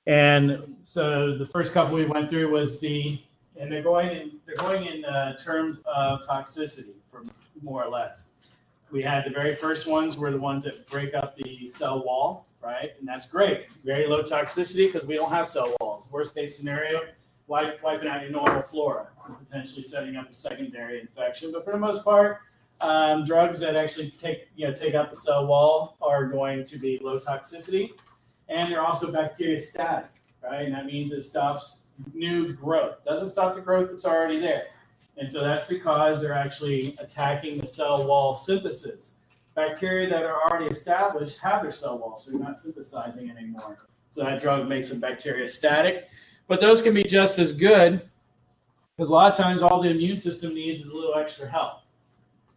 And so the first couple we went through was and they're going in terms of toxicity, for more or less. We had the very first ones were the ones that break up the cell wall, right? And that's great. Very low toxicity because we don't have cell walls. Worst case scenario, wiping out your normal flora, potentially setting up a secondary infection. But for the most part, drugs that actually take out the cell wall are going to be low toxicity, and they're also bacteriostatic, right? And that means it stops new growth. Doesn't stop the growth that's already there. And so that's because they're actually attacking the cell wall synthesis. Bacteria that are already established have their cell wall, so you're not synthesizing anymore. So that drug makes them bacteriostatic. But those can be just as good, because a lot of times all the immune system needs is a little extra help,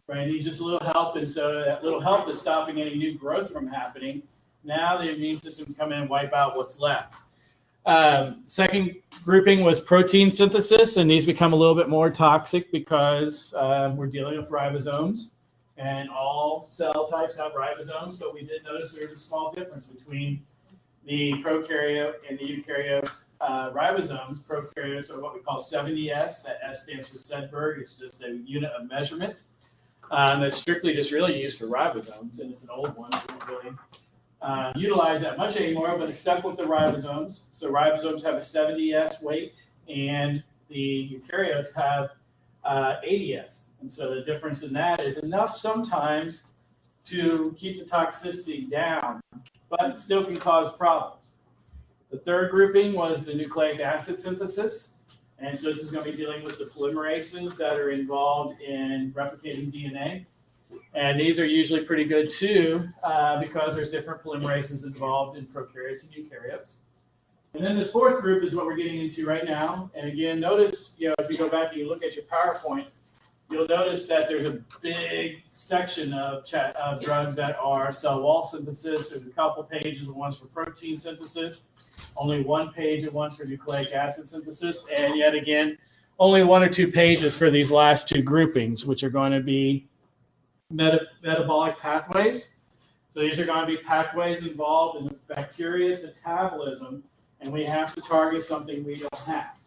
right? It needs just a little help, and so that little help is stopping any new growth from happening. Now the immune system can come in and wipe out what's left. Second grouping was protein synthesis, and these become a little bit more toxic because we're dealing with ribosomes, and all cell types have ribosomes, but we did notice there's a small difference between the prokaryote and the eukaryote ribosomes. Prokaryotes are what we call 70S. That S stands for Sedberg. It's just a unit of measurement. That's strictly just really used for ribosomes, and it's an old one. We don't really utilize that much anymore, but it's stuck with the ribosomes. So ribosomes have a 70S weight, and the eukaryotes have 80S. And so the difference in that is enough sometimes to keep the toxicity down, but it still can cause problems. The third grouping was the nucleic acid synthesis. And so this is going to be dealing with the polymerases that are involved in replicating DNA. And these are usually pretty good too, because there's different polymerases involved in prokaryotes and eukaryotes. And then this fourth group is what we're getting into right now. And again, notice, if you go back and you look at your PowerPoints, you'll notice that there's a big section of drugs that are cell wall synthesis. There's a couple pages of ones for protein synthesis, only one page of ones for nucleic acid synthesis, and yet again, only one or two pages for these last two groupings, which are going to be metabolic pathways. So these are going to be pathways involved in the bacteria's metabolism, and we have to target something we don't have.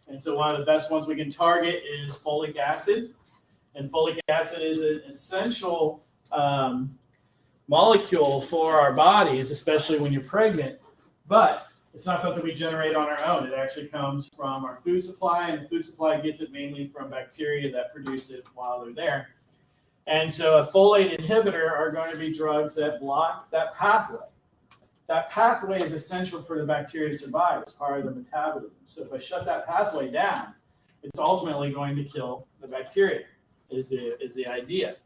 And so one of the best ones we can target is folic acid. And folic acid is an essential molecule for our bodies, especially when you're pregnant. But it's not something we generate on our own. It actually comes from our food supply, and the food supply gets it mainly from bacteria that produce it while they're there. And so a folate inhibitor are going to be drugs that block that pathway. That pathway is essential for the bacteria to survive. It's part of the metabolism. So if I shut that pathway down, it's ultimately going to kill the bacteria, is the idea.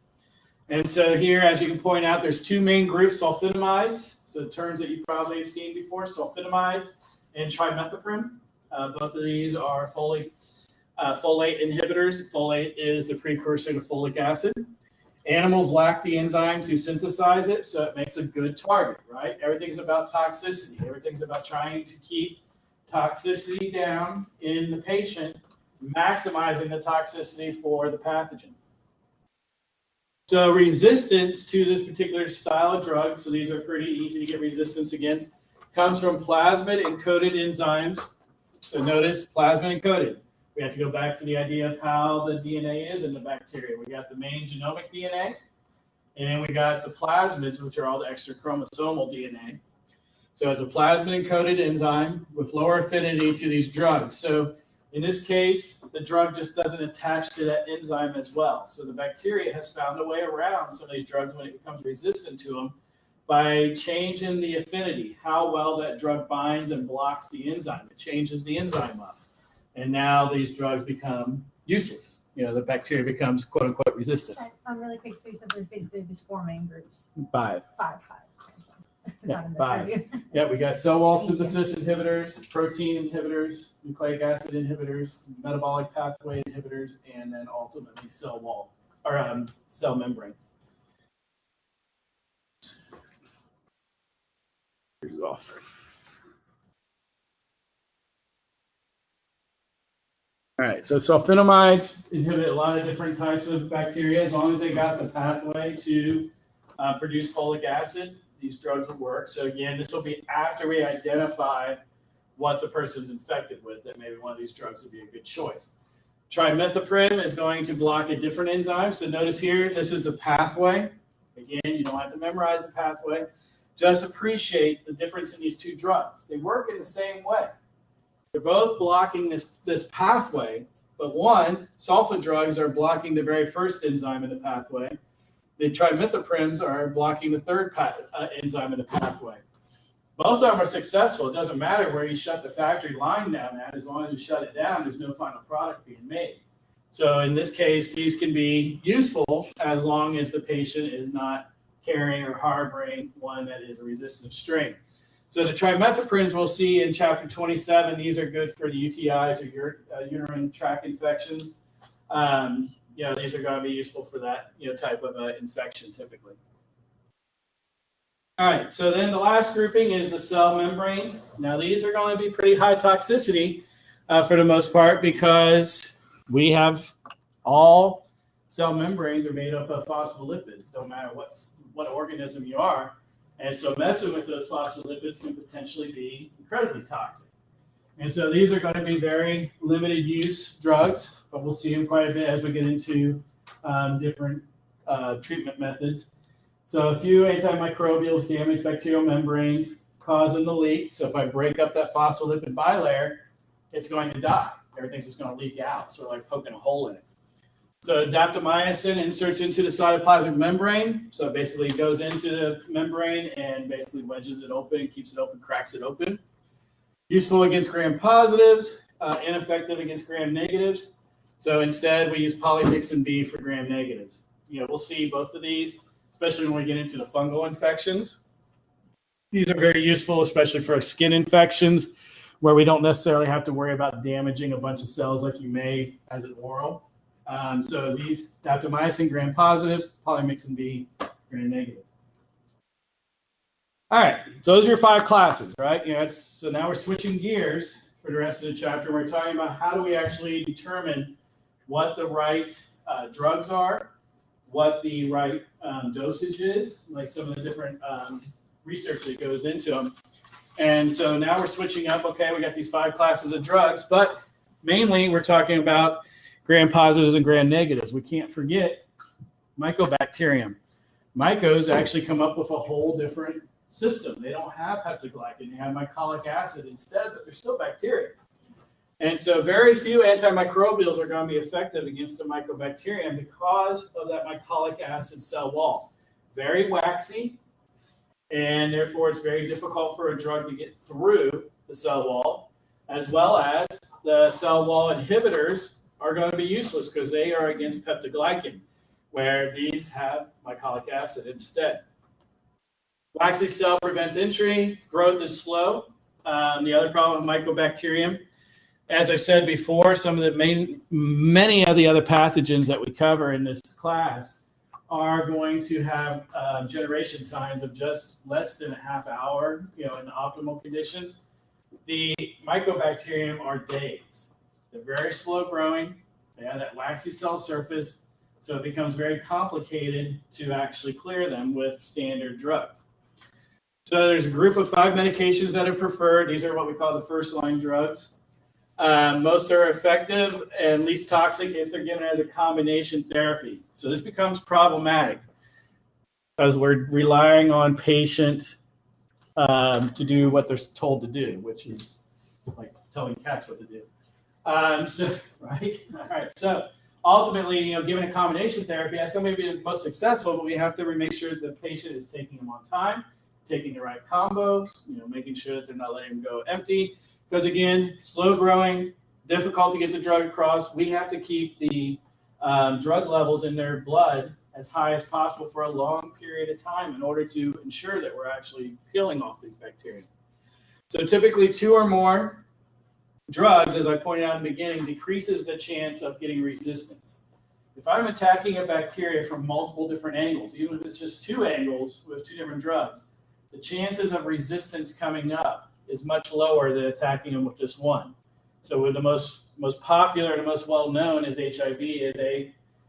And so here, as you can point out, there's two main groups, sulfonamides, so terms that you probably have seen before, sulfonamides and trimethoprim. Both of these are folate inhibitors. Folate is the precursor to folic acid. Animals lack the enzyme to synthesize it, so it makes a good target, right? Everything's about toxicity. Everything's about trying to keep toxicity down in the patient, maximizing the toxicity for the pathogen. So resistance to this particular style of drug, so these are pretty easy to get resistance against, comes from plasmid encoded enzymes. So notice plasmid encoded. We have to go back to the idea of how the DNA is in the bacteria. We got the main genomic DNA, and then we got the plasmids, which are all the extra chromosomal DNA. So it's a plasmid encoded enzyme with lower affinity to these drugs. So in this case, the drug just doesn't attach to that enzyme as well. So the bacteria has found a way around some of these drugs when it becomes resistant to them by changing the affinity, how well that drug binds and blocks the enzyme. It changes the enzyme up. And now these drugs become useless. The bacteria becomes quote unquote resistant. I'm really quick. So you said there's basically these four main groups. Five. Yeah, five. Yeah, we got cell wall synthesis inhibitors, protein inhibitors, nucleic acid inhibitors, metabolic pathway inhibitors, and then ultimately cell wall or cell membrane. Here's off. All right, so sulfonamides inhibit a lot of different types of bacteria. As long as they got the pathway to produce folic acid, these drugs will work. So again, this will be after we identify what the person's infected with, that maybe one of these drugs would be a good choice. Trimethoprim is going to block a different enzyme. So notice here, this is the pathway. Again, you don't have to memorize the pathway. Just appreciate the difference in these two drugs. They work in the same way. They're both blocking this pathway, but one, sulfa drugs are blocking the very first enzyme in the pathway. The trimethoprims are blocking the third enzyme in the pathway. Both of them are successful. It doesn't matter where you shut the factory line down at. As long as you shut it down, there's no final product being made. So in this case, these can be useful as long as the patient is not carrying or harboring one that is a resistant strain. So the trimethoprins we'll see in chapter 27, these are good for the UTIs or uterine tract infections. These are going to be useful for that type of infection typically. All right, so then the last grouping is the cell membrane. Now these are going to be pretty high toxicity for the most part because we have all cell membranes are made up of phospholipids, no matter what organism you are. And so messing with those phospholipids can potentially be incredibly toxic. And so these are going to be very limited use drugs, but we'll see them quite a bit as we get into different treatment methods. So a few antimicrobials damage bacterial membranes, causing the leak. So if I break up that phospholipid bilayer, it's going to die. Everything's just going to leak out, sort of like poking a hole in it. So daptomycin inserts into the cytoplasmic membrane. So it basically goes into the membrane and basically wedges it open, keeps it open, cracks it open. Useful against gram-positives, ineffective against gram-negatives. So instead, we use polymyxin B for gram-negatives. We'll see both of these, especially when we get into the fungal infections. These are very useful, especially for skin infections, where we don't necessarily have to worry about damaging a bunch of cells like you may as an oral. So these daptomycin gram-positives, polymyxin B gram-negatives. All right, so those are your 5 classes, right? So now we're switching gears for the rest of the chapter. We're talking about how do we actually determine what the right drugs are, what the right dosage is, like some of the different research that goes into them. And so now we're switching up. Okay, we got these 5 classes of drugs, but mainly we're talking about gram-positives and gram-negatives. We can't forget Mycobacterium. Mycos actually come up with a whole different system. They don't have peptidoglycan. They have mycolic acid instead, but they're still bacteria. And so very few antimicrobials are going to be effective against the Mycobacterium because of that mycolic acid cell wall. Very waxy, and therefore it's very difficult for a drug to get through the cell wall, as well as the cell wall inhibitors are going to be useless because they are against peptidoglycan, where these have mycolic acid instead. Waxy cell prevents entry. Growth is slow. The other problem with Mycobacterium, as I said before, many of the other pathogens that we cover in this class are going to have generation times of just less than a half hour, in optimal conditions. The Mycobacterium are days. They're very slow growing. They have that waxy cell surface, so it becomes very complicated to actually clear them with standard drugs. So there's a group of 5 medications that are preferred. These are what we call the first-line drugs. Most are effective and least toxic if they're given as a combination therapy. So this becomes problematic because we're relying on patient to do what they're told to do, which is like telling cats what to do. Right? All right. So ultimately, given a combination therapy, that's going to be the most successful, but we have to make sure that the patient is taking them on time, taking the right combos, making sure that they're not letting them go empty. Because again, slow growing, difficult to get the drug across. We have to keep the drug levels in their blood as high as possible for a long period of time in order to ensure that we're actually killing off these bacteria. So typically 2 or more drugs, as I pointed out in the beginning, decreases the chance of getting resistance. If I'm attacking a bacteria from multiple different angles, even if it's just 2 angles with 2 different drugs, the chances of resistance coming up is much lower than attacking them with just 1. So with the most popular and the most well-known is HIV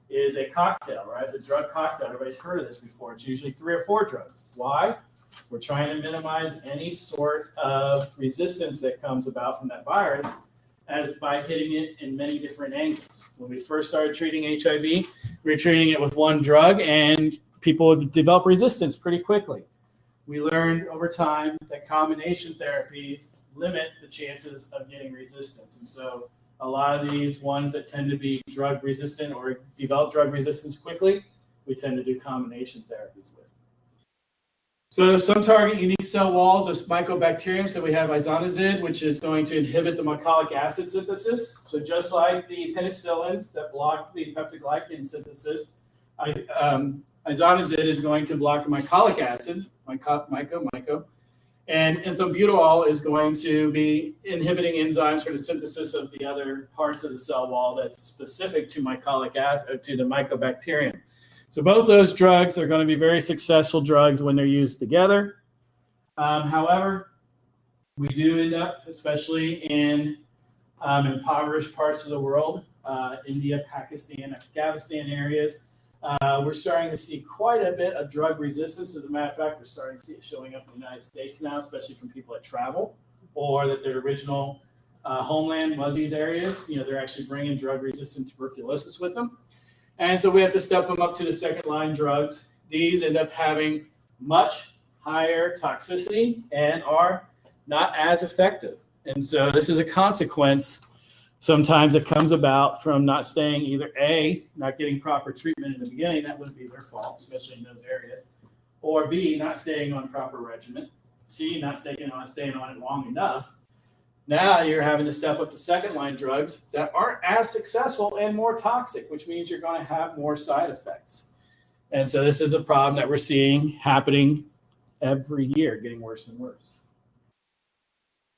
is a cocktail, right? It's a drug cocktail. Everybody's heard of this before. It's usually 3 or 4 drugs. Why? We're trying to minimize any sort of resistance that comes about from that virus as by hitting it in many different angles. When we first started treating HIV, we were treating it with one drug and people would develop resistance pretty quickly. We learned over time that combination therapies limit the chances of getting resistance. And so a lot of these ones that tend to be drug resistant or develop drug resistance quickly, we tend to do combination therapies with. So some target unique cell walls of mycobacterium. So we have isoniazid, which is going to inhibit the mycolic acid synthesis. So just like the penicillins that block the peptidoglycan synthesis, isoniazid is going to block mycolic acid, myco, and ethylbutyrol is going to be inhibiting enzymes for the synthesis of the other parts of the cell wall that's specific to mycolic acid, to the mycobacterium. So both those drugs are going to be very successful drugs when they're used together. However, we do end up, especially in impoverished parts of the world, India, Pakistan, Afghanistan areas, we're starting to see quite a bit of drug resistance. As a matter of fact, we're starting to see it showing up in the United States now, especially from people that travel or that their original homeland was these areas. They're actually bringing drug-resistant tuberculosis with them. And so we have to step them up to the second-line drugs. These end up having much higher toxicity and are not as effective. And so this is a consequence sometimes it comes about from not staying either A, not getting proper treatment in the beginning, that wouldn't be their fault, especially in those areas, or B, not staying on proper regimen, C, not staying on it long enough. Now you're having to step up to second-line drugs that aren't as successful and more toxic, which means you're going to have more side effects. And so this is a problem that we're seeing happening every year, getting worse and worse.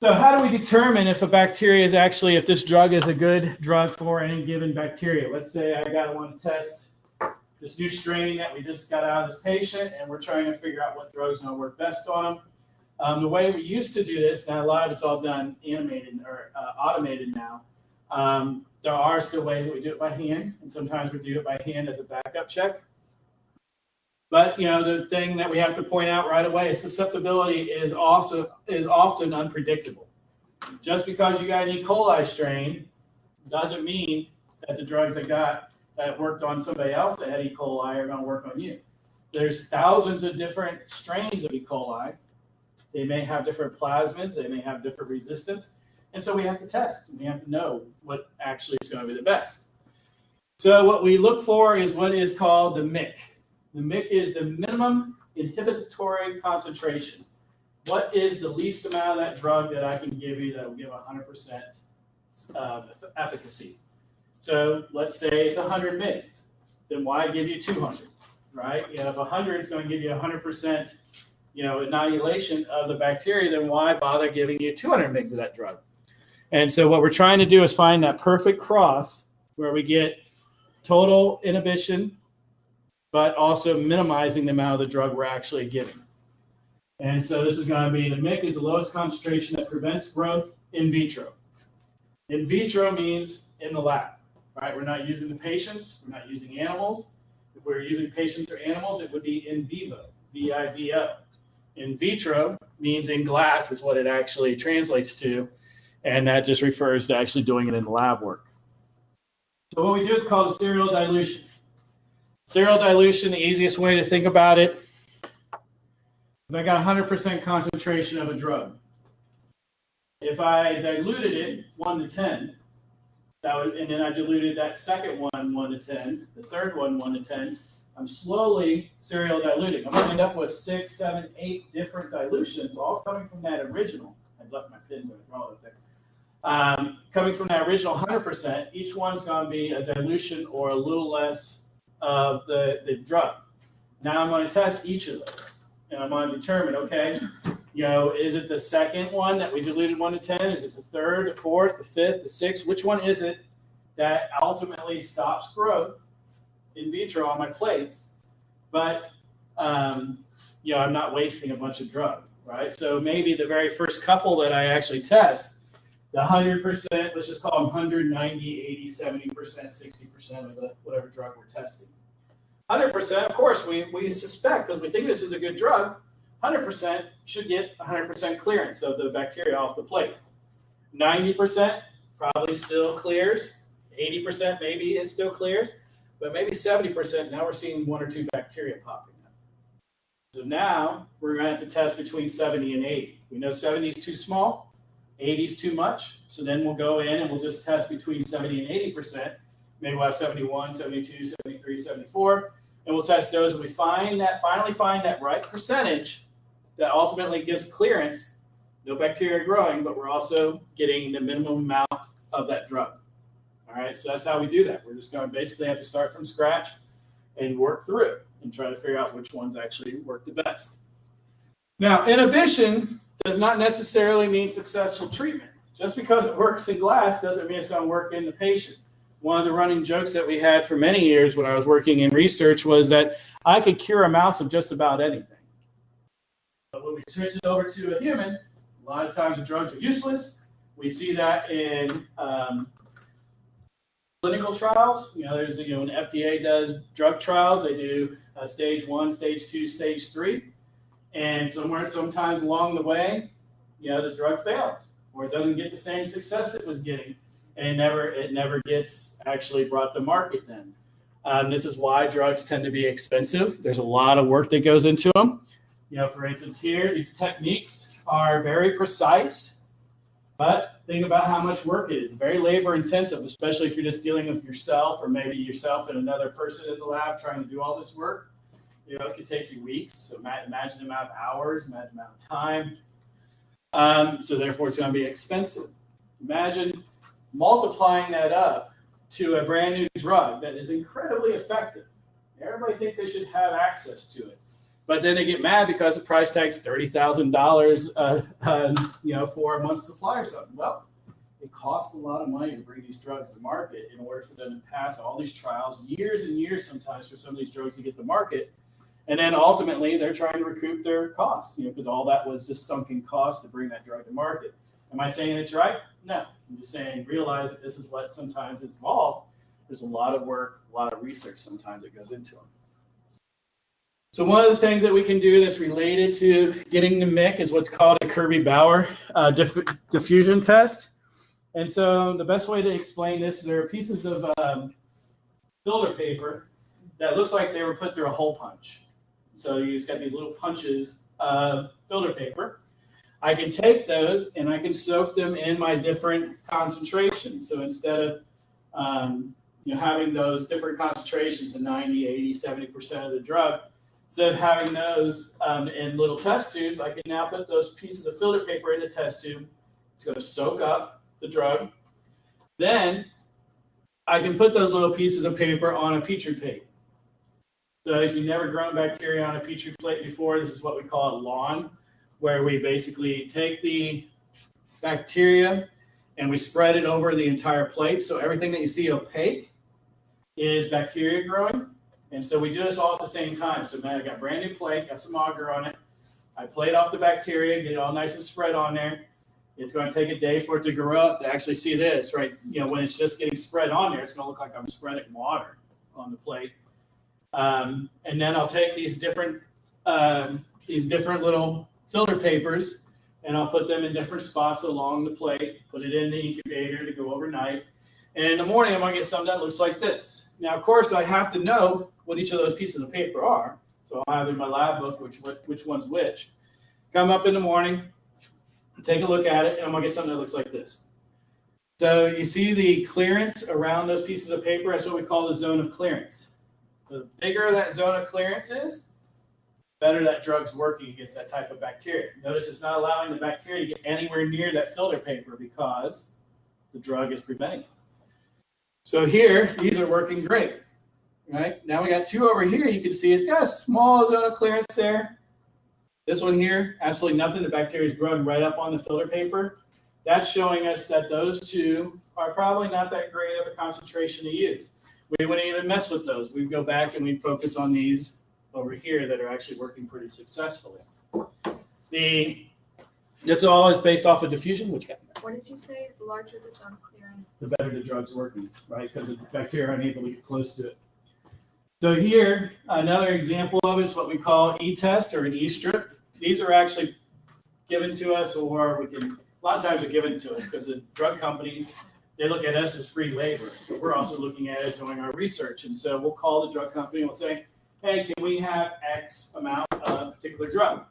So how do we determine if a bacteria is actually, if this drug is a good drug for any given bacteria? Let's say I want to test this new strain that we just got out of this patient, and we're trying to figure out what drugs are going to work best on them. The way we used to do this, now a lot of it's all done animated or automated now. There are still ways that we do it by hand, and sometimes we do it by hand as a backup check. But the thing that we have to point out right away is susceptibility is often unpredictable. Just because you got an E. coli strain doesn't mean that the drugs that worked on somebody else that had E. coli are going to work on you. There's thousands of different strains of E. coli. They may have different plasmids. They may have different resistance. And so we have to test. We have to know what actually is going to be the best. So what we look for is what is called the MIC. The MIC is the minimum inhibitory concentration. What is the least amount of that drug that I can give you that will give 100% efficacy? So let's say it's 100 mg. Then why give you 200, right? If 100 is going to give you 100% annihilation of the bacteria, then why bother giving you 200 mg of that drug? And so what we're trying to do is find that perfect cross where we get total inhibition, but also minimizing the amount of the drug we're actually giving. And so this is going to be, the MIC is the lowest concentration that prevents growth in vitro. In vitro means in the lab, right? We're not using the patients, we're not using animals. If we were using patients or animals, it would be in vivo, V-I-V-O. In vitro means in glass is what it actually translates to, and that just refers to actually doing it in the lab work. So what we do is called a serial dilution. Serial dilution, the easiest way to think about it, if I got 100% concentration of a drug, if I diluted it 1 to 10, and then I diluted that second one 1 to 10, the third one 1 to 10, I'm slowly serial diluting. I'm going to end up with 6, 7, 8 different dilutions, all coming from that original. I left my pen with it up there. Coming from that original 100%, each one's going to be a dilution or a little less of the drug. Now I'm going to test each of those, and I'm going to determine, okay, is it the second one that we diluted 1 to 10? Is it the third, the fourth, the fifth, the sixth? Which one is it that ultimately stops growth in vitro on my plates? But I'm not wasting a bunch of drug, right? So maybe the very first couple that I actually test, the 100%, let's just call them 190, 80, 70%, 60% of the whatever drug we're testing. 100%, of course, we suspect, because we think this is a good drug, 100% should get 100% clearance of the bacteria off the plate. 90% probably still clears. 80% maybe it still clears, but maybe 70%, now we're seeing 1 or 2 bacteria popping up. So now we're going to have to test between 70 and 80. We know 70 is too small, 80 is too much. So then we'll go in and we'll just test between 70 and 80%. Maybe we'll have 71, 72, 73, 74, and we'll test those. And we finally find that right percentage that ultimately gives clearance. No bacteria growing, but we're also getting the minimum amount of that drug. All right, so that's how we do that. We're just going to basically have to start from scratch and work through it and try to figure out which ones actually work the best. Now, inhibition does not necessarily mean successful treatment. Just because it works in glass doesn't mean it's going to work in the patient. One of the running jokes that we had for many years when I was working in research was that I could cure a mouse of just about anything. But when we switch it over to a human, a lot of times the drugs are useless. We see that in clinical trials. There's when the FDA does drug trials, they do stage 1, stage 2, stage 3, and sometimes along the way, the drug fails or it doesn't get the same success it was getting, and it never gets actually brought to market. Then this is why drugs tend to be expensive. There's a lot of work that goes into them. For instance, here these techniques are very precise. But think about how much work it is. Very labor intensive, especially if you're just dealing with yourself or maybe yourself and another person in the lab trying to do all this work. It could take you weeks. So imagine the amount of hours, imagine the amount of time. So therefore, it's going to be expensive. Imagine multiplying that up to a brand new drug that is incredibly effective. Everybody thinks they should have access to it. But then they get mad because the price tag's $30,000, for a month's supply or something. Well, it costs a lot of money to bring these drugs to market in order for them to pass all these trials, years and years sometimes for some of these drugs to get to market. And then ultimately they're trying to recoup their costs, because all that was just sunken cost to bring that drug to market. Am I saying it's right? No. I'm just saying realize that this is what sometimes is involved. There's a lot of work, a lot of research sometimes that goes into them. So one of the things that we can do that's related to getting the MIC is what's called a Kirby-Bauer diffusion test. And so the best way to explain this, there are pieces of filter paper that looks like they were put through a hole punch. So you just got these little punches of filter paper. I can take those and I can soak them in my different concentrations. So instead of having those different concentrations of 90, 80, 70% of the drug, instead of having those in little test tubes, I can now put those pieces of filter paper in the test tube. It's going to soak up the drug. Then I can put those little pieces of paper on a Petri plate. So if you've never grown bacteria on a Petri plate before, this is what we call a lawn, where we basically take the bacteria and we spread it over the entire plate. So everything that you see opaque is bacteria growing. And so we do this all at the same time. So now I got a brand new plate, got some agar on it. I plate off the bacteria, get it all nice and spread on there. It's going to take a day for it to grow up to actually see this, right? When it's just getting spread on there, it's going to look like I'm spreading water on the plate. And then I'll take these different little filter papers and I'll put them in different spots along the plate, put it in the incubator to go overnight. And in the morning, I'm going to get something that looks like this. Now, of course, I have to know what each of those pieces of paper are. So I'll have in my lab book which one's which. Come up in the morning, take a look at it, and I'm going to get something that looks like this. So you see the clearance around those pieces of paper? That's what we call the zone of clearance. The bigger that zone of clearance is, the better that drug's working against that type of bacteria. Notice it's not allowing the bacteria to get anywhere near that filter paper because the drug is preventing it. So here, these are working great, right? Now we got 2 over here. You can see it's got a small zone of clearance there. This one here, absolutely nothing. The bacteria is growing right up on the filter paper. That's showing us that those 2 are probably not that great of a concentration to use. We wouldn't even mess with those. We'd go back and we'd focus on these over here that are actually working pretty successfully. This all is based off of diffusion. What did you say? The larger the zone of clearance, the better the drug's working, right? Because the bacteria are unable to get close to it. So here, another example of it is what we call E-test or an E-strip. these are actually given to us, or a lot of times they're given to us because the drug companies, they look at us as free labor, but we're also looking at it doing our research. And so we'll call the drug company and we'll say, hey, can we have X amount of a particular drug?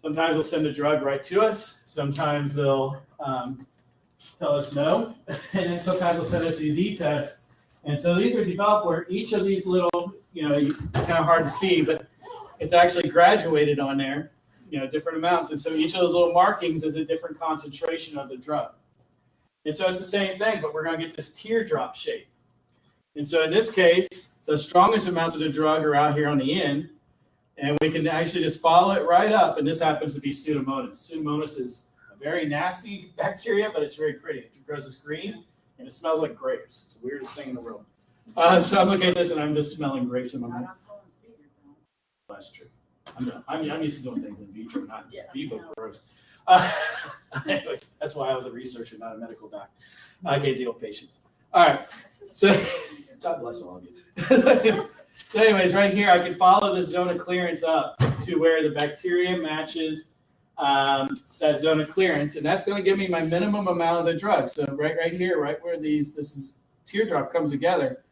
Sometimes they'll send a drug right to us. Sometimes they'll tell us no. And then sometimes they'll send us these e-tests. And so these are developed where each of these little, it's kind of hard to see, but it's actually graduated on there, different amounts. And so each of those little markings is a different concentration of the drug. And so it's the same thing, but we're going to get this teardrop shape. And so in this case, the strongest amounts of the drug are out here on the end, and we can actually just follow it right up. And this happens to be Pseudomonas. Pseudomonas is a very nasty bacteria, but it's very pretty. It grows this green, and it smells like grapes. It's the weirdest thing in the world. So I'm looking at this, and I'm just smelling grapes in my mouth. That's true. I'm used to doing things in vitro, not vivo. Gross. Anyways, that's why I was a researcher, not a medical doctor. I can't deal with patients. All right. So God bless all of you. So anyways, right here, I can follow this zone of clearance up to where the bacteria matches that zone of clearance, and that's going to give me my minimum amount of the drug. So right here, right where this is teardrop comes together,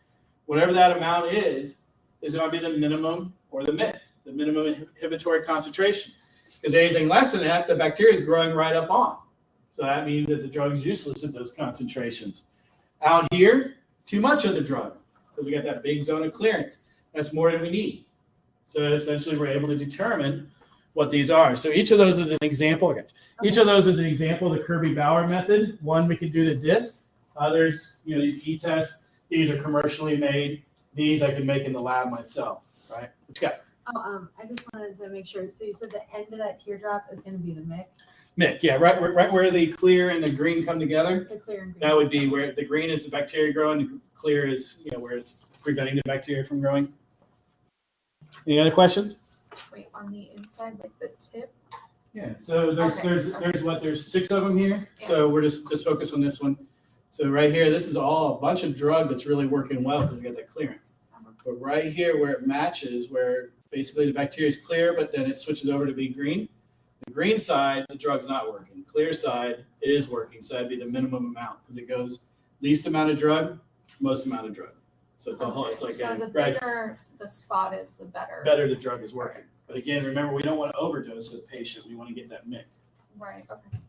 whatever that amount is going to be the minimum or the MIC, the minimum inhibitory concentration. Because anything less than that, the bacteria is growing right up on. So that means that the drug is useless at those concentrations. Out here, too much of the drug. So we got that big zone of clearance. That's more than we need. So essentially, we're able to determine what these are. So each of those is an example. Okay. Each of those is an example of the Kirby-Bauer method. One we could do to disc. Others, these e-tests, these are commercially made. These I can make in the lab myself, right? What you got? I just wanted to make sure. So you said the end of that teardrop is going to be the MIC? MIC, yeah, right where the clear and the green come together. The clear and green. That would be where the green is the bacteria growing, the clear is, where it's preventing the bacteria from growing. Any other questions? Wait, on the inside, like the tip? Yeah, so there's 6 of them here. Yeah. So we're just focus on this one. So right here, this is all a bunch of drug that's really working well because we got that clearance. But right here where it matches, where basically the bacteria is clear, but then it switches over to be green. The green side, the drug's not working. Clear side, it is working. So that'd be the minimum amount because it goes least amount of drug, most amount of drug. So it's a whole, it's like So a the bigger the spot is, the better. better the drug is working. But again, remember, we don't want to overdose the patient. We want to get that MIC. Right, okay.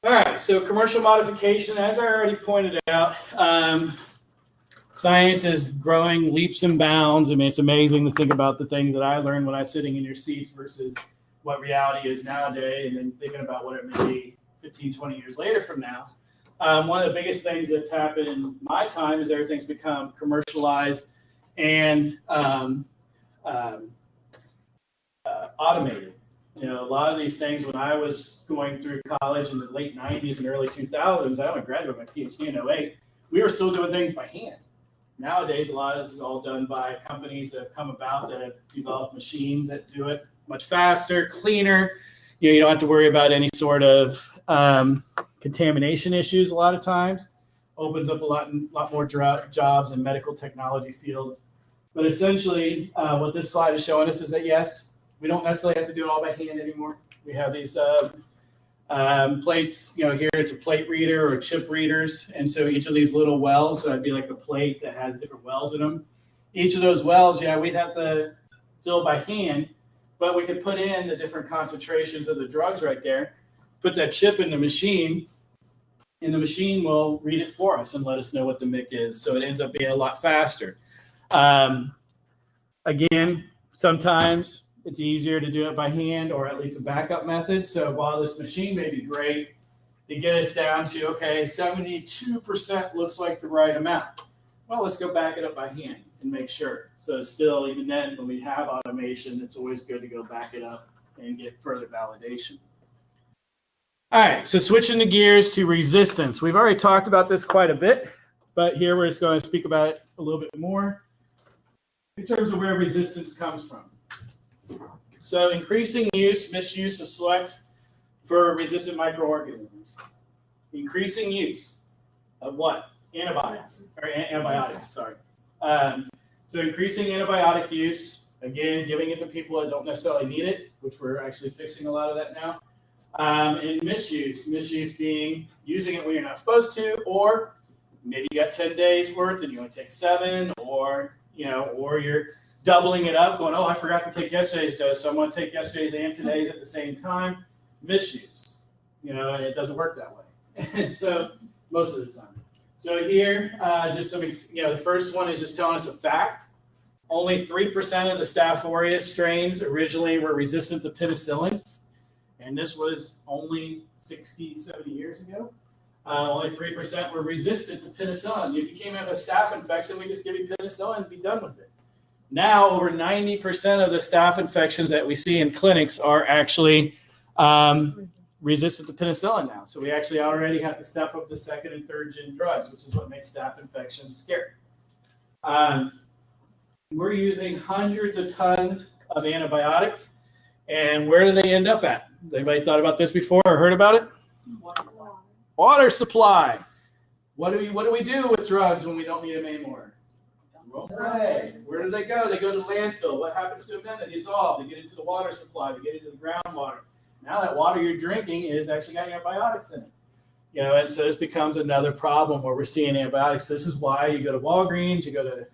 All right, so commercial modification, as I already pointed out, science is growing leaps and bounds. I mean, it's amazing to think about the things that I learned when I was sitting in your seats versus what reality is nowadays, and then thinking about what it may be 15, 20 years later from now. One of the biggest things that's happened in my time is everything's become commercialized and automated. A lot of these things, when I was going through college in the late 90s and early 2000s, I only graduated my PhD in 08, we were still doing things by hand. Nowadays, a lot of this is all done by companies that have come about that have developed machines that do it much faster, cleaner. You don't have to worry about any sort of contamination issues a lot of times. Opens up a lot more jobs in medical technology fields. But essentially, what this slide is showing us is that, yes, we don't necessarily have to do it all by hand anymore. We have these plates, here it's a plate reader or chip readers. And so each of these little wells, so that'd be like a plate that has different wells in them. Each of those wells, we'd have to fill by hand, but we could put in the different concentrations of the drugs right there, put that chip in the machine, and the machine will read it for us and let us know what the MIC is. So it ends up being a lot faster. Again, sometimes it's easier to do it by hand or at least a backup method. So while this machine may be great to get us down to, okay, 72% looks like the right amount. Well, let's go back it up by hand and make sure. So still, even then, when we have automation, it's always good to go back it up and get further validation. All right, so switching the gears to resistance. We've already talked about this quite a bit, but here we're just going to speak about it a little bit more in terms of where resistance comes from. So increasing misuse of selects for resistant microorganisms. Increasing use of what? Antibiotics, sorry. So increasing antibiotic use, Again, giving it to people that don't necessarily need it, which we're actually fixing a lot of that now. And misuse being using it when you're not supposed to, or maybe you got 10 days worth and you only take 7, or you're doubling it up, going, oh, I forgot to take yesterday's dose, so I'm going to take yesterday's and today's at the same time. Misuse, and it doesn't work that way. And so most of the time. So here, just some, the first one is just telling us a fact. Only 3% of the Staph aureus strains originally were resistant to penicillin. And this was only 60, 70 years ago. Only 3% were resistant to penicillin. If you came in with a staph infection, we just give you penicillin and be done with it. Now, over 90% of the staph infections that we see in clinics are actually resistant to penicillin now. So we actually already have to step up to 2nd and 3rd gen drugs, which is what makes staph infections scary. We're using hundreds of tons of antibiotics. And where do they end up at? Anybody thought about this before or heard about it? Water supply. What do we do with drugs when we don't need them anymore? Right. Where do they go? They go to landfill. What happens to them then? They dissolve. They get into the water supply. They get into the groundwater. Now that water you're drinking is actually got antibiotics in it. And so this becomes another problem where we're seeing antibiotics. This is why you go to Walgreens, you go to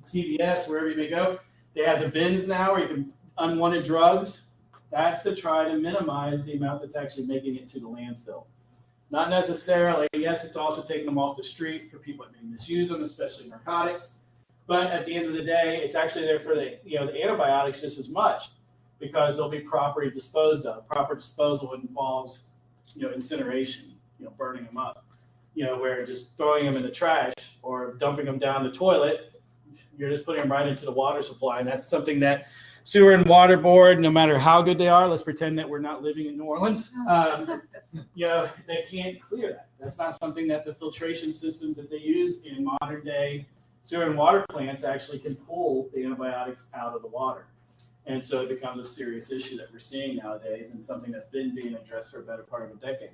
CVS, wherever you may go. They have the bins now where you can unwanted drugs. That's to try to minimize the amount that's actually making it to the landfill. Not necessarily. Yes, it's also taking them off the street for people that may misuse them, especially narcotics. But at the end of the day, it's actually there for the antibiotics just as much, because they'll be properly disposed of. Proper disposal involves, incineration, burning them up. Where just throwing them in the trash or dumping them down the toilet, you're just putting them right into the water supply. And that's something that Sewer and Water Board, no matter how good they are, let's pretend that we're not living in New Orleans, they can't clear that. That's not something that the filtration systems that they use in modern day sewer and water plants actually can pull the antibiotics out of the water. And so it becomes a serious issue that we're seeing nowadays, and something that's been being addressed for a better part of a decade.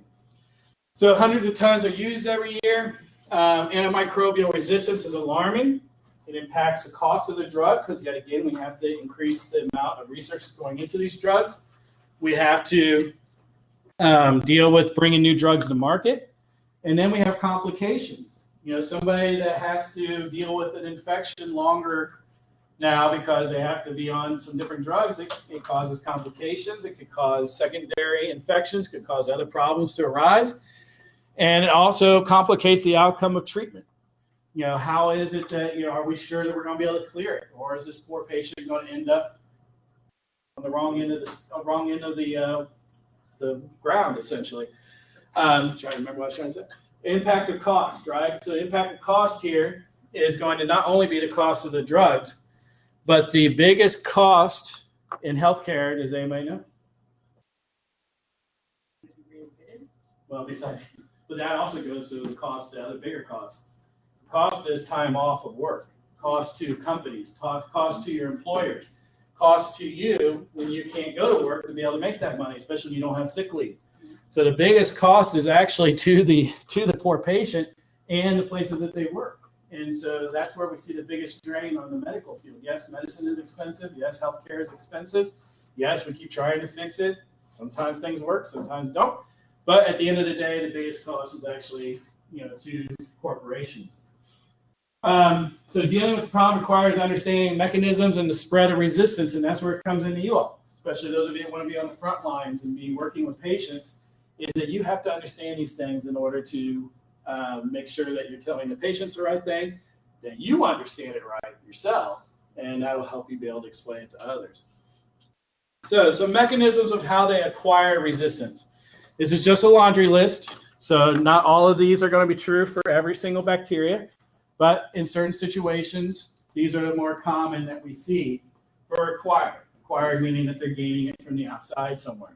So hundreds of tons are used every year. Antimicrobial resistance is alarming. It impacts the cost of the drug because, yet again, we have to increase the amount of research going into these drugs. We have to deal with bringing new drugs to market. And then we have complications. Somebody that has to deal with an infection longer now because they have to be on some different drugs, it causes complications. It could cause secondary infections, could cause other problems to arise. And it also complicates the outcome of treatment. How is it that, are we sure that we're going to be able to clear it? Or is this poor patient going to end up on the wrong end of the ground, essentially? I'm trying to remember what I was trying to say. Impact of cost, right? So the impact of cost here is going to not only be the cost of the drugs, but the biggest cost in healthcare, does anybody know? Well, but that also goes to the cost, the other bigger cost. Cost is time off of work, cost to companies, cost to your employers, cost to you when you can't go to work to be able to make that money, especially when you don't have sick leave. So the biggest cost is actually to the poor patient and the places that they work. And so that's where we see the biggest drain on the medical field. Yes, medicine is expensive. Yes, healthcare is expensive. Yes, we keep trying to fix it. Sometimes things work, sometimes don't. But at the end of the day, the biggest cost is actually, to corporations. So dealing with the problem requires understanding mechanisms and the spread of resistance, and that's where it comes into you all, especially those of you that want to be on the front lines and be working with patients, is that you have to understand these things in order to make sure that you're telling the patients the right thing, that you understand it right yourself, and that'll help you be able to explain it to others. So some mechanisms of how they acquire resistance. This is just a laundry list, so not all of these are going to be true for every single bacteria, but in certain situations, these are the more common that we see for acquired. Acquired meaning that they're gaining it from the outside somewhere.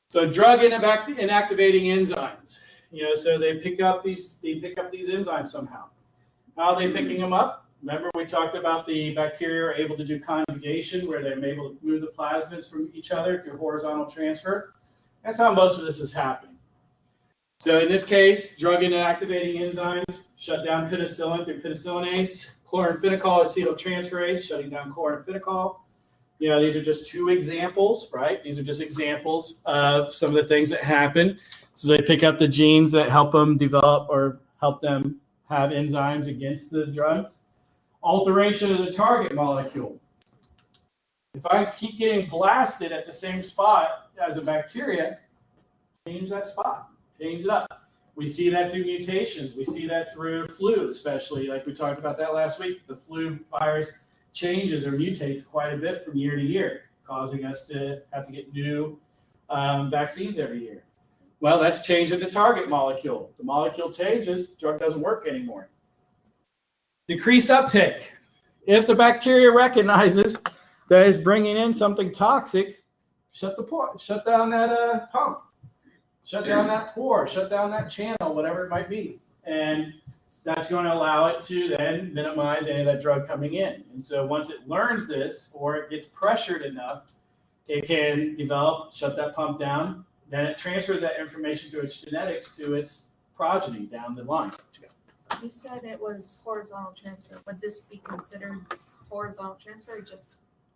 So drug inactivating enzymes. So they pick up these enzymes somehow. How are they picking them up? Remember we talked about the bacteria are able to do conjugation where they're able to move the plasmids from each other through horizontal transfer. That's how most of this is happening. So in this case, drug inactivating enzymes shut down penicillin through penicillinase, chloramphenicol acetyltransferase shutting down chloramphenicol, These are just two examples, right? These are just examples of some of the things that happen. So they pick up the genes that help them develop or help them have enzymes against the drugs. Alteration of the target molecule. If I keep getting blasted at the same spot as a bacteria, change that spot, change it up. We see that through mutations. We see that through flu, especially, like we talked about that last week. The flu virus changes or mutates quite a bit from year to year, causing us to have to get new vaccines every year. Well, that's changing the target molecule. The molecule changes, the drug doesn't work anymore. Decreased uptake. If the bacteria recognizes that it's bringing in something toxic, shut down that pump, shut down that pore, shut down that channel, whatever it might be. And that's going to allow it to then minimize any of that drug coming in. And so once it learns this, or it gets pressured enough, it can develop, shut that pump down. Then it transfers that information to its genetics to its progeny down the line. You said it was horizontal transfer. Would this be considered horizontal transfer or just?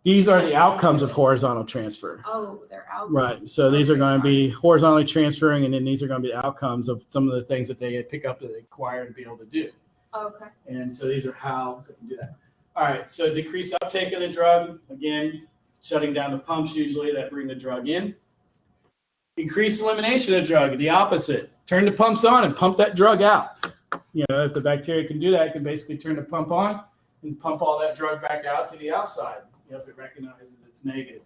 These are the outcomes of horizontal transfer. Oh, they're out. Right. So these are going to be horizontally transferring, and then these are going to be outcomes of some of the things that they pick up that they acquire to be able to do. Okay. And so these are how they can do that. All right. So decrease uptake of the drug. Again, shutting down the pumps usually that bring the drug in. Increase elimination of drug. The opposite. Turn the pumps on and pump that drug out. If the bacteria can do that, it can basically turn the pump on and pump all that drug back out to the outside. If it recognizes it's negative.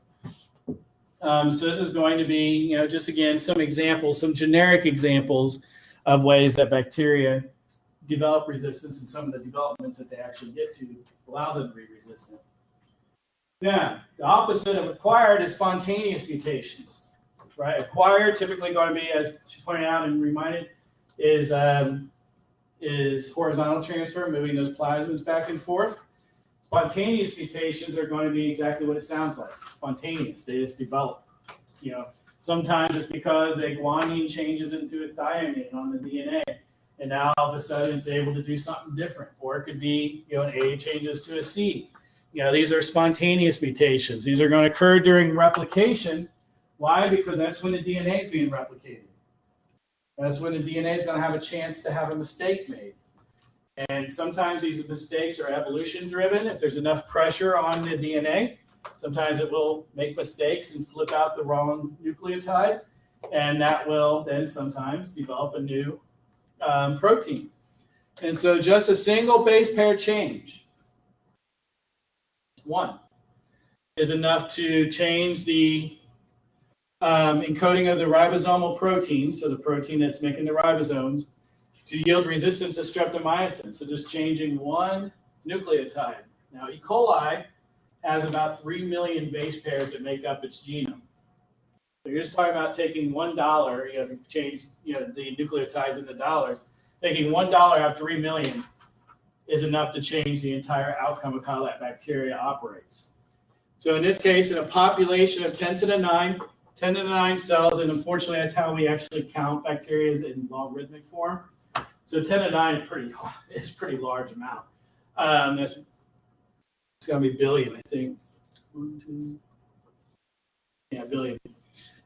So this is going to be, just again, some examples, some generic examples of ways that bacteria develop resistance and some of the developments that they actually get to allow them to be resistant. Now, the opposite of acquired is spontaneous mutations, right? Acquired typically going to be, as she pointed out and reminded, is horizontal transfer, moving those plasmids back and forth. Spontaneous mutations are going to be exactly what it sounds like. Spontaneous. They just develop. Sometimes it's because a guanine changes into a thymine on the DNA, and now all of a sudden it's able to do something different. Or it could be, an A changes to a C. These are spontaneous mutations. These are going to occur during replication. Why? Because that's when the DNA is being replicated. That's when the DNA is going to have a chance to have a mistake made. And sometimes these mistakes are evolution driven. If there's enough pressure on the DNA, sometimes it will make mistakes and flip out the wrong nucleotide. And that will then sometimes develop a new protein. And so just a single base pair change, one, is enough to change the encoding of the ribosomal protein, so the protein that's making the ribosomes, to yield resistance to streptomycin. So just changing one nucleotide. Now, E. coli has about 3 million base pairs that make up its genome. So you're just talking about taking $1, if you change the nucleotides into dollars, taking $1 out of 3 million is enough to change the entire outcome of how that bacteria operates. So in this case, in a population of 10 to the 9 cells, and unfortunately that's how we actually count bacteria in logarithmic form. So 10 to 9 is pretty large amount. It's going to be billion, I think. Billion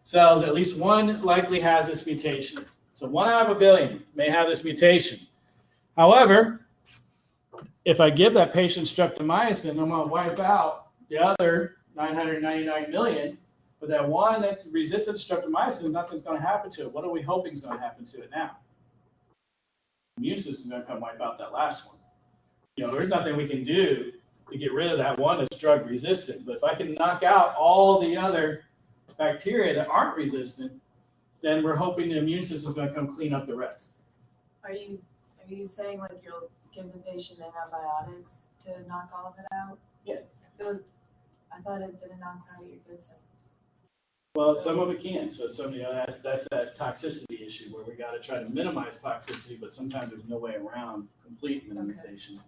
cells. At least one likely has this mutation. So 1 out of a billion may have this mutation. However, if I give that patient streptomycin, I'm going to wipe out the other 999 million. But that one that's resistant to streptomycin, nothing's going to happen to it. What are we hoping is going to happen to it now? The immune system is going to come wipe out that last one. There's nothing we can do to get rid of that one that's drug resistant. But if I can knock out all the other bacteria that aren't resistant, then we're hoping the immune system is going to come clean up the rest. Are you saying like you'll give the patient antibiotics to knock all of it out? Yeah. I thought it knocks out your good cells. Well, some of it can. So that's that toxicity issue where we got to try to minimize toxicity, but sometimes there's no way around complete minimization. Okay.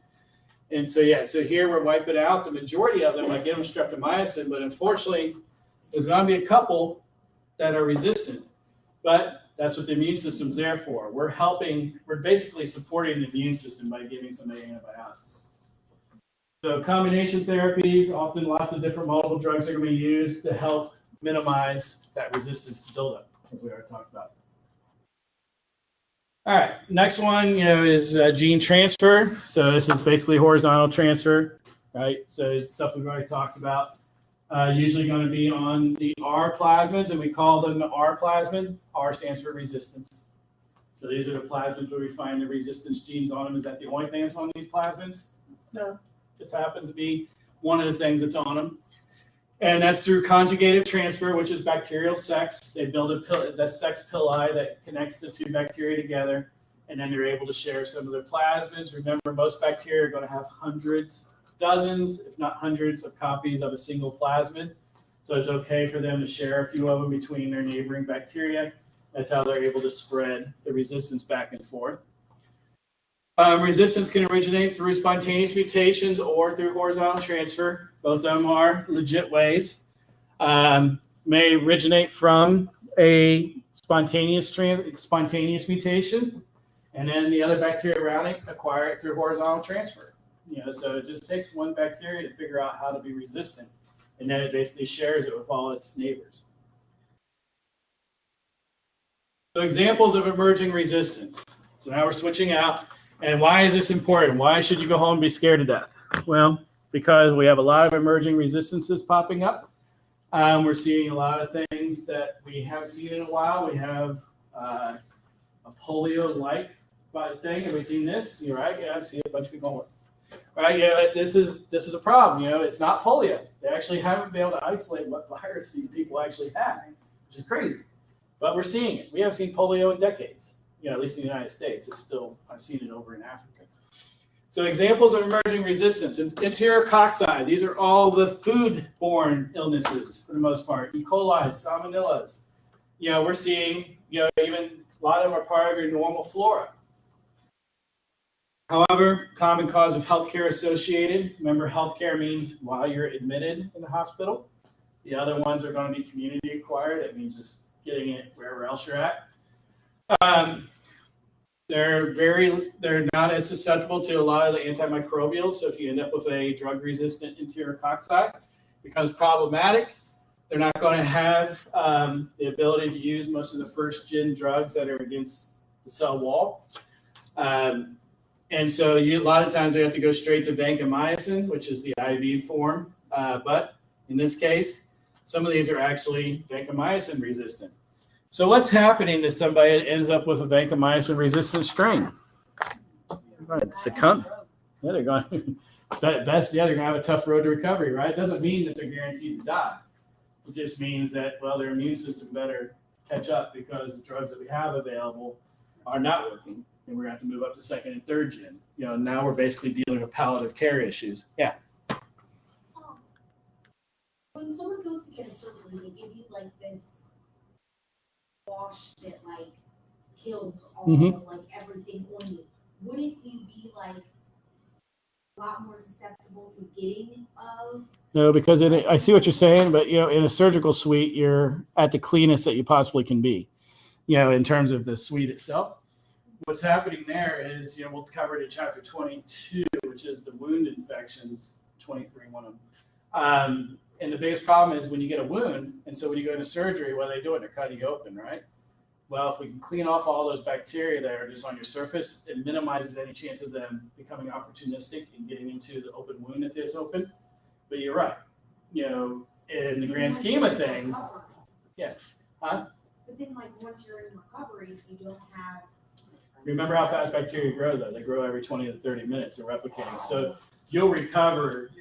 And so here we're wiping out the majority of them. I give them streptomycin, but unfortunately, there's going to be a couple that are resistant. But that's what the immune system's there for. We're basically supporting the immune system by giving somebody antibiotics. So combination therapies, often lots of different multiple drugs are going to be used to help minimize that resistance to buildup, as we already talked about. All right, next one, is gene transfer. So this is basically horizontal transfer, right? So it's stuff we've already talked about. Usually going to be on the R plasmids, and we call them the R plasmid. R stands for resistance. So these are the plasmids where we find the resistance genes on them. Is that the only thing that's on these plasmids? No, just happens to be one of the things that's on them. And that's through conjugative transfer, which is bacterial sex. They build that sex pili that connects the two bacteria together, and then they're able to share some of their plasmids. Remember, most bacteria are going to have hundreds, dozens, if not hundreds of copies of a single plasmid. So it's okay for them to share a few of them between their neighboring bacteria. That's how they're able to spread the resistance back and forth. Resistance can originate through spontaneous mutations or through horizontal transfer. Both of them are legit ways. May originate from a spontaneous mutation, and then the other bacteria around it acquire it through horizontal transfer. So it just takes one bacteria to figure out how to be resistant, and then it basically shares it with all its neighbors. So examples of emerging resistance. So now we're switching out. And why is this important? Why should you go home and be scared to death? Well, because we have a lot of emerging resistances popping up. We're seeing a lot of things that we haven't seen in a while. We have a polio-like thing. Have we seen this? You're right. Yeah, I've seen a bunch of people. Right? Yeah, this is a problem. It's not polio. They actually haven't been able to isolate what virus these people actually have, which is crazy. But we're seeing it. We haven't seen polio in decades. At least in the United States, I've seen it over in Africa. So examples of emerging resistance. Enterococci, these are all the food-borne illnesses for the most part. E. coli, salmonellas. We're seeing, even a lot of them are part of your normal flora. However, common cause of healthcare associated. Remember, healthcare means while you're admitted in the hospital. The other ones are going to be community acquired. That means just getting it wherever else you're at. They're not as susceptible to a lot of the antimicrobials. So if you end up with a drug-resistant enterococci, it becomes problematic. They're not going to have the ability to use most of the first-gen drugs that are against the cell wall. And so a lot of times we have to go straight to vancomycin, which is the IV form. But in this case, some of these are actually vancomycin resistant. So what's happening to somebody that ends up with a vancomycin resistant strain? Succumb. Yeah, they're going. They're going to have a tough road to recovery, right? It doesn't mean that they're guaranteed to die. It just means that their immune system better catch up because the drugs that we have available are not working, and we're going to have to move up to second and third gen. Now we're basically dealing with palliative care issues. Yeah. When someone goes to get a surgery, they give you this wash that kills all everything on you. Wouldn't you be a lot more susceptible to getting No, because I see what you're saying, but in a surgical suite, you're at the cleanest that you possibly can be. In terms of the suite itself. What's happening there is, we'll cover it in chapter 22, which is the wound infections, 23, one of them. And the biggest problem is when you get a wound, and so when you go into surgery, what are they doing? They're cutting you open, right? Well, if we can clean off all those bacteria that are just on your surface, it minimizes any chance of them becoming opportunistic and getting into the open wound that is open. But you're right. In the grand scheme of things, yeah. Huh? But then, once you're in recovery, you don't have. Remember how fast bacteria grow, though. They grow every 20 to 30 minutes. They're replicating. So you'll recover.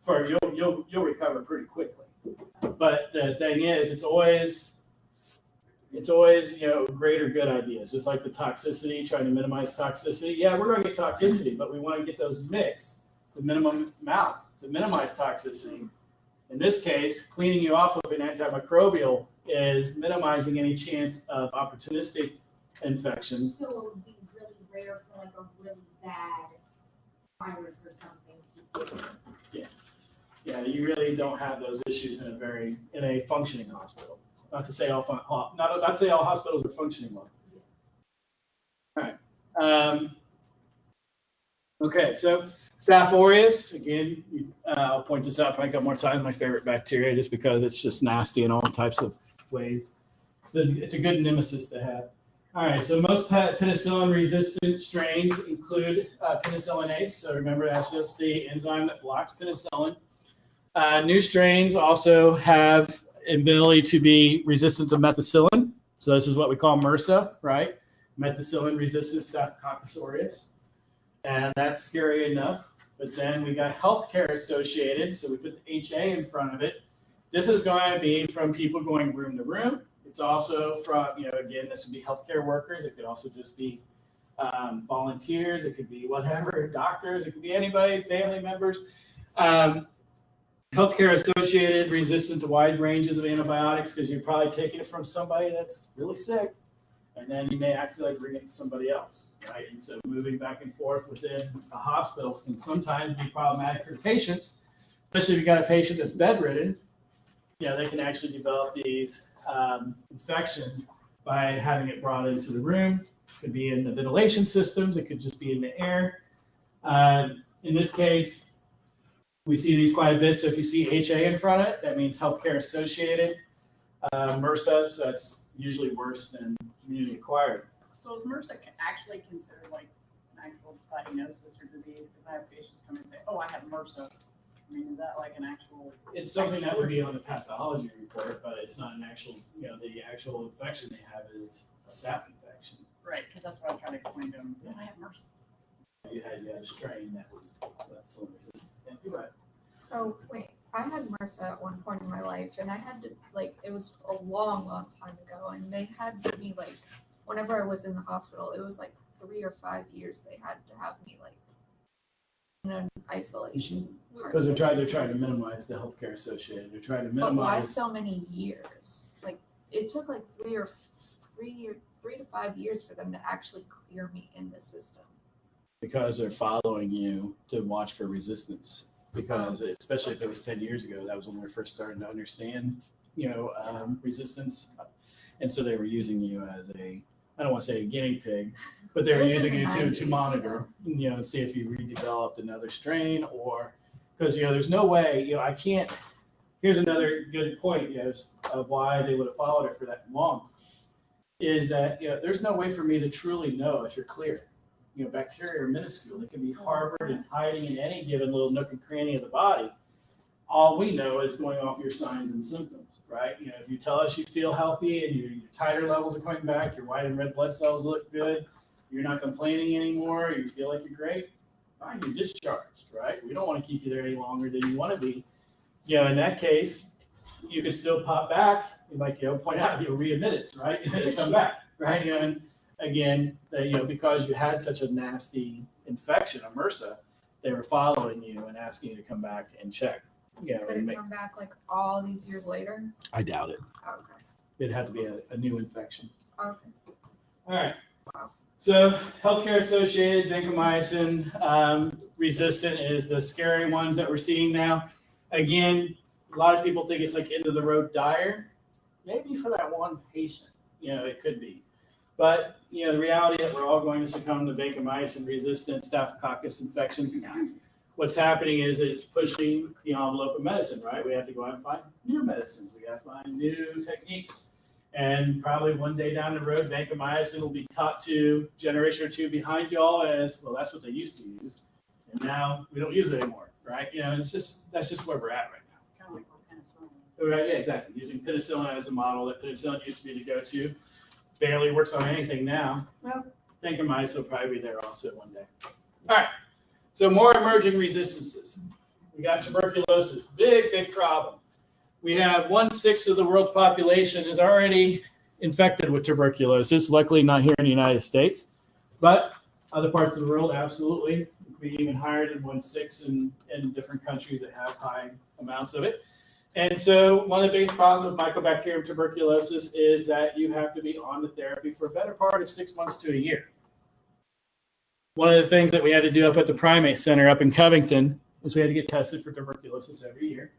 You'll recover pretty quickly. But the thing is, it's always greater good ideas. Just like the toxicity, trying to minimize toxicity. Yeah, we're going to get toxicity, but we want to get those mixed, the minimum amount to minimize toxicity. In this case, cleaning you off with an antimicrobial is minimizing any chance of opportunistic infections. So it would be really rare for a really bad virus or something to get. Yeah, you really don't have those issues in a functioning hospital. Not to say all hospitals are functioning well. All right. Okay, so Staph aureus, again, I'll point this out probably a couple more times. My favorite bacteria, just because it's just nasty in all types of ways. It's a good nemesis to have. All right, so most penicillin-resistant strains include penicillinase. So remember, that's just the enzyme that blocks penicillin. New strains also have ability to be resistant to methicillin. So this is what we call MRSA, right? Methicillin-resistant Staphylococcus aureus. And that's scary enough. But then we got healthcare associated. So we put the HA in front of it. This is going to be from people going room to room. It's also from, again, this would be healthcare workers. It could also just be volunteers. It could be whatever, doctors. It could be anybody, family members. Healthcare associated, resistant to wide ranges of antibiotics because you're probably taking it from somebody that's really sick. And then you may accidentally bring it to somebody else, right? And so moving back and forth within a hospital can sometimes be problematic for the patients, especially if you've got a patient that's bedridden. They can actually develop these infections by having it brought into the room. It could be in the ventilation systems. It could just be in the air. In this case, we see these quite a bit. So if you see HA in front of it, that means healthcare associated. MRSA, so that's usually worse than community acquired. So is MRSA actually considered like an actual diagnosis or disease? Because I have patients come in and say, "Oh, I have MRSA." I mean, is that like an actual? It's something that would be on the pathology report, but it's not an actual. The actual infection they have is a staph infection. Right, because that's what I'm trying to explain to them. Yeah, I have MRSA. You had a strain that's resistant. Yeah, you're right. So wait, I had MRSA at one point in my life, and I had to it was a long, long time ago, and they had me whenever I was in the hospital, it was 3 or 5 years they had to have me in an isolation. Because they're trying to minimize the healthcare associated. They're trying to But why minimize. so many years? It took 3 to 5 years for them to actually clear me in the system. Because they're following you to watch for resistance. Because especially if it was 10 years ago, that was when we were first starting to understand, resistance. And so they were using you as I don't want to say a guinea pig, but they were using you to monitor, and see if you redeveloped another strain or because, there's no way, I can't. Here's another good point, of why they would have followed it for that long is that, there's no way for me to truly know if you're clear. Bacteria are minuscule. They can be harbored and hiding in any given little nook and cranny of the body. All we know is going off your signs and symptoms, right? If you tell us you feel healthy and your titer levels are coming back, your white and red blood cells look good, you're not complaining anymore, you feel like you're great, fine, you're discharged, right? We don't want to keep you there any longer than you want to be. In that case, you can still pop back, and point out, readmittance, right? Come back, right? And again, because you had such a nasty infection, a MRSA, they were following you and asking you to come back and check. Could it come back all these years later? I doubt it. Okay. It'd have to be a new infection. Okay. All right. Wow. So healthcare associated vancomycin resistant is the scary ones that we're seeing now. Again, a lot of people think it's end of the road dire. Maybe for that one patient, it could be. But, the reality that we're all going to succumb to vancomycin resistant staphylococcus infections now. What's happening is it's pushing the envelope of medicine, right? We have to go out and find new medicines. We got to find new techniques. And probably one day down the road, vancomycin will be taught to generation or two behind y'all as, well, that's what they used to use. And now we don't use it anymore, right? That's just where we're at right now. Kind of like with penicillin. Right, yeah, exactly. Using penicillin as a model that penicillin used to be the go-to. Barely works on anything now. Well, vancomycin will probably be there also one day. All right. So more emerging resistances. We got tuberculosis, big problem. We have 1/6 of the world's population is already infected with tuberculosis. Luckily, not here in the United States, but other parts of the world, absolutely. It could be even higher than 1/6 in different countries that have high amounts of it. And so one of the biggest problems with Mycobacterium tuberculosis is that you have to be on the therapy for a better part of 6 months to a year. One of the things that we had to do up at the Primate Center up in Covington is we had to get tested for tuberculosis every year.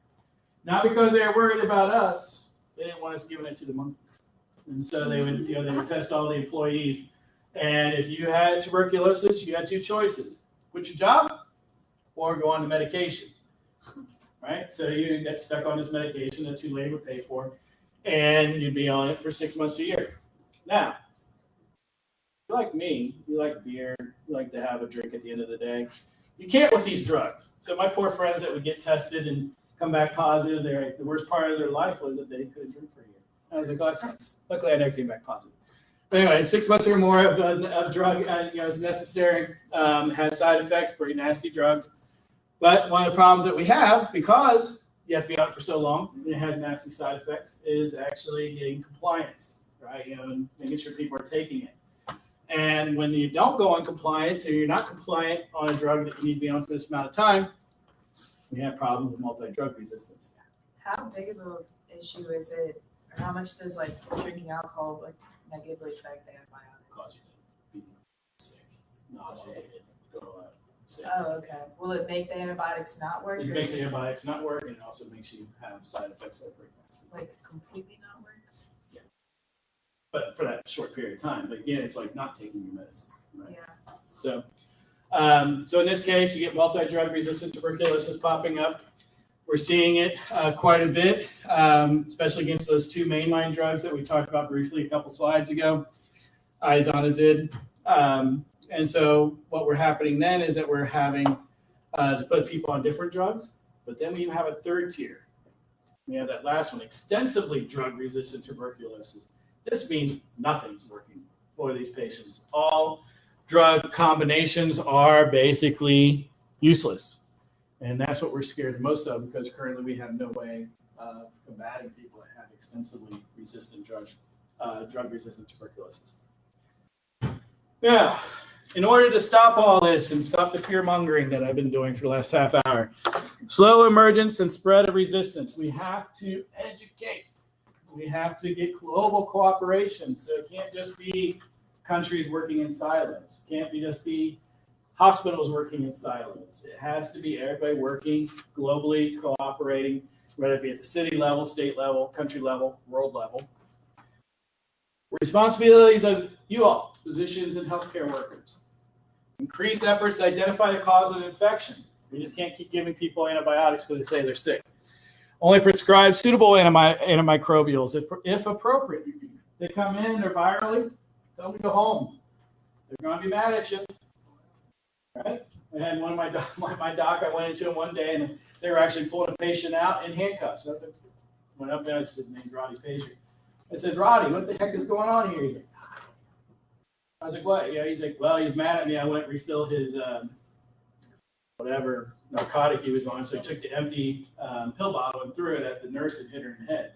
Not because they were worried about us, they didn't want us giving it to the monkeys. And so they would, they would test all the employees. And if you had tuberculosis, you had two choices: quit your job or go on to medication, right? So you get stuck on this medication that you later would pay for, and you'd be on it for 6 months a year. Now, you like me, you like beer, you like to have a drink at the end of the day. You can't with these drugs. So my poor friends that would get tested and come back positive, the worst part of their life was that they couldn't drink for a year. I was like, oh, that sucks. Luckily, I never came back positive. But anyway, 6 months or more of drug is necessary, has side effects, pretty nasty drugs. But one of the problems that we have, because you have to be on it for so long, and it has nasty side effects, is actually getting compliance, right? And making sure people are taking it. And when you don't go on compliance, or you're not compliant on a drug that you need to be on for this amount of time, we have problems with multi-drug resistance. How big of an issue is it, or how much does like drinking alcohol like negatively affect the antibiotics? Cause you to be sick, nauseated, throw up, sick. Oh, okay. Will it make the antibiotics not work? It or makes is the antibiotics not work, and it also makes you have side effects that are pretty nasty. like completely not work? But for that short period of time. But again, it's like not taking your medicine, right? Yeah. So, so in this case, you get multi-drug resistant tuberculosis popping up. We're seeing it quite a bit, especially against those two mainline drugs that we talked about briefly a couple slides ago, Izonazid. And so what we're happening then is that we're having to put people on different drugs, but then we have a third tier. We have that last one, extensively drug-resistant tuberculosis. This means nothing's working for these patients. All drug combinations are basically useless. And that's what we're scared the most of, because currently we have no way of combating people that have extensively resistant drug-resistant tuberculosis. Now, in order to stop all this and stop the fear-mongering that I've been doing for the last half hour, slow emergence and spread of resistance, we have to educate. We have to get global cooperation. So it can't just be countries working in silos. It can't just be hospitals working in silos. It has to be everybody working globally, cooperating, whether it be at the city level, state level, country level, world level. Responsibilities of you all, physicians and healthcare workers. Increase efforts to identify the cause of infection. We just can't keep giving people antibiotics because they say they're sick. Only prescribe suitable antimicrobials if appropriate. They come in, they're virally, tell them to go home. They're going to be mad at you. Right? I had one of my doc, I went into him one day and they were actually pulling a patient out in handcuffs. So I went up there, I said, his name's Roddy Pager. I said, Roddy, what the heck is going on here? He's like, I was like, what? Yeah, he's like, well, he's mad at me. I went refill his whatever narcotic he was on. So he took the empty pill bottle and threw it at the nurse and hit her in the head.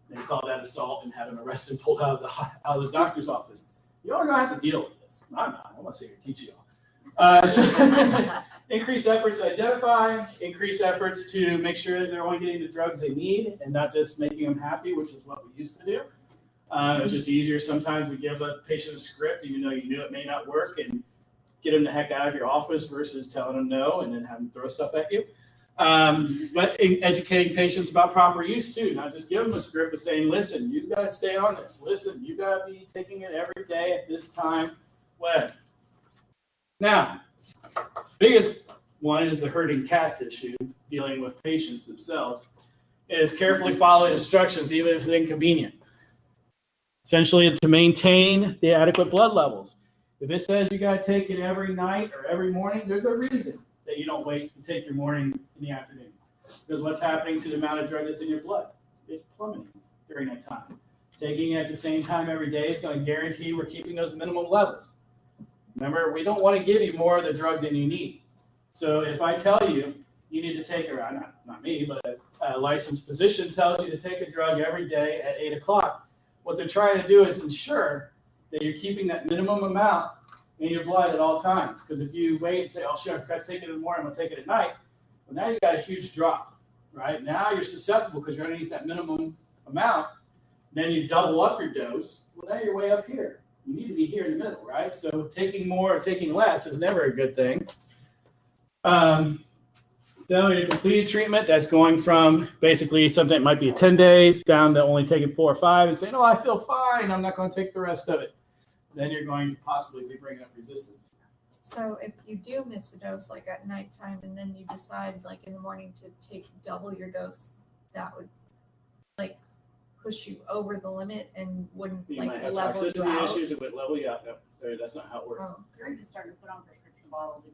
They called that assault and had him arrested and pulled out of the doctor's office. You all are going to have to deal with this. I'm not. I'm going to sit here and teach you all. Increase efforts to identify, increase efforts to make sure that they're only getting the drugs they need and not just making them happy, which is what we used to do. It's just easier sometimes to give a patient a script, even though you knew it may not work, and get them the heck out of your office versus telling them no and then having them throw stuff at you. But educating patients about proper use too, not just give them a script, but saying, listen, you've got to stay on this. Listen, you've got to be taking it every day at this time. When? Now, biggest one is the herding cats issue, dealing with patients themselves, is carefully follow instructions, even if it's inconvenient. Essentially, to maintain the adequate blood levels. If it says you got to take it every night or every morning, there's a reason that you don't wait to take your morning in the afternoon. Because what's happening to the amount of drug that's in your blood? It's plummeting during that time. Taking it at the same time every day is going to guarantee we're keeping those minimum levels. Remember, we don't want to give you more of the drug than you need. So if I tell you you need to take around, not me, but a licensed physician tells you to take a drug every day at 8 o'clock, what they're trying to do is ensure that you're keeping that minimum amount in your blood at all times. Because if you wait and say, oh, sure, I've got to take it in the morning, I'm going to take it at night, well, now you've got a huge drop, right? Now you're susceptible because you're underneath that minimum amount. Then you double up your dose. Well, now you're way up here. You need to be here in the middle, right? So taking more or taking less is never a good thing. Then when you completed treatment, that's going from basically something that might be 10 days down to only taking 4 or 5 and saying, oh, I feel fine. I'm not going to take the rest of it. Then you're going to possibly be bringing up resistance. So if you do miss a dose like at nighttime and then you decide like in the morning to take double your dose, that would like push you over the limit and wouldn't You like might have level you toxicity out. issues, it would level you out. No, that's not how it works. Oh, You're just starting to put on prescription bottles if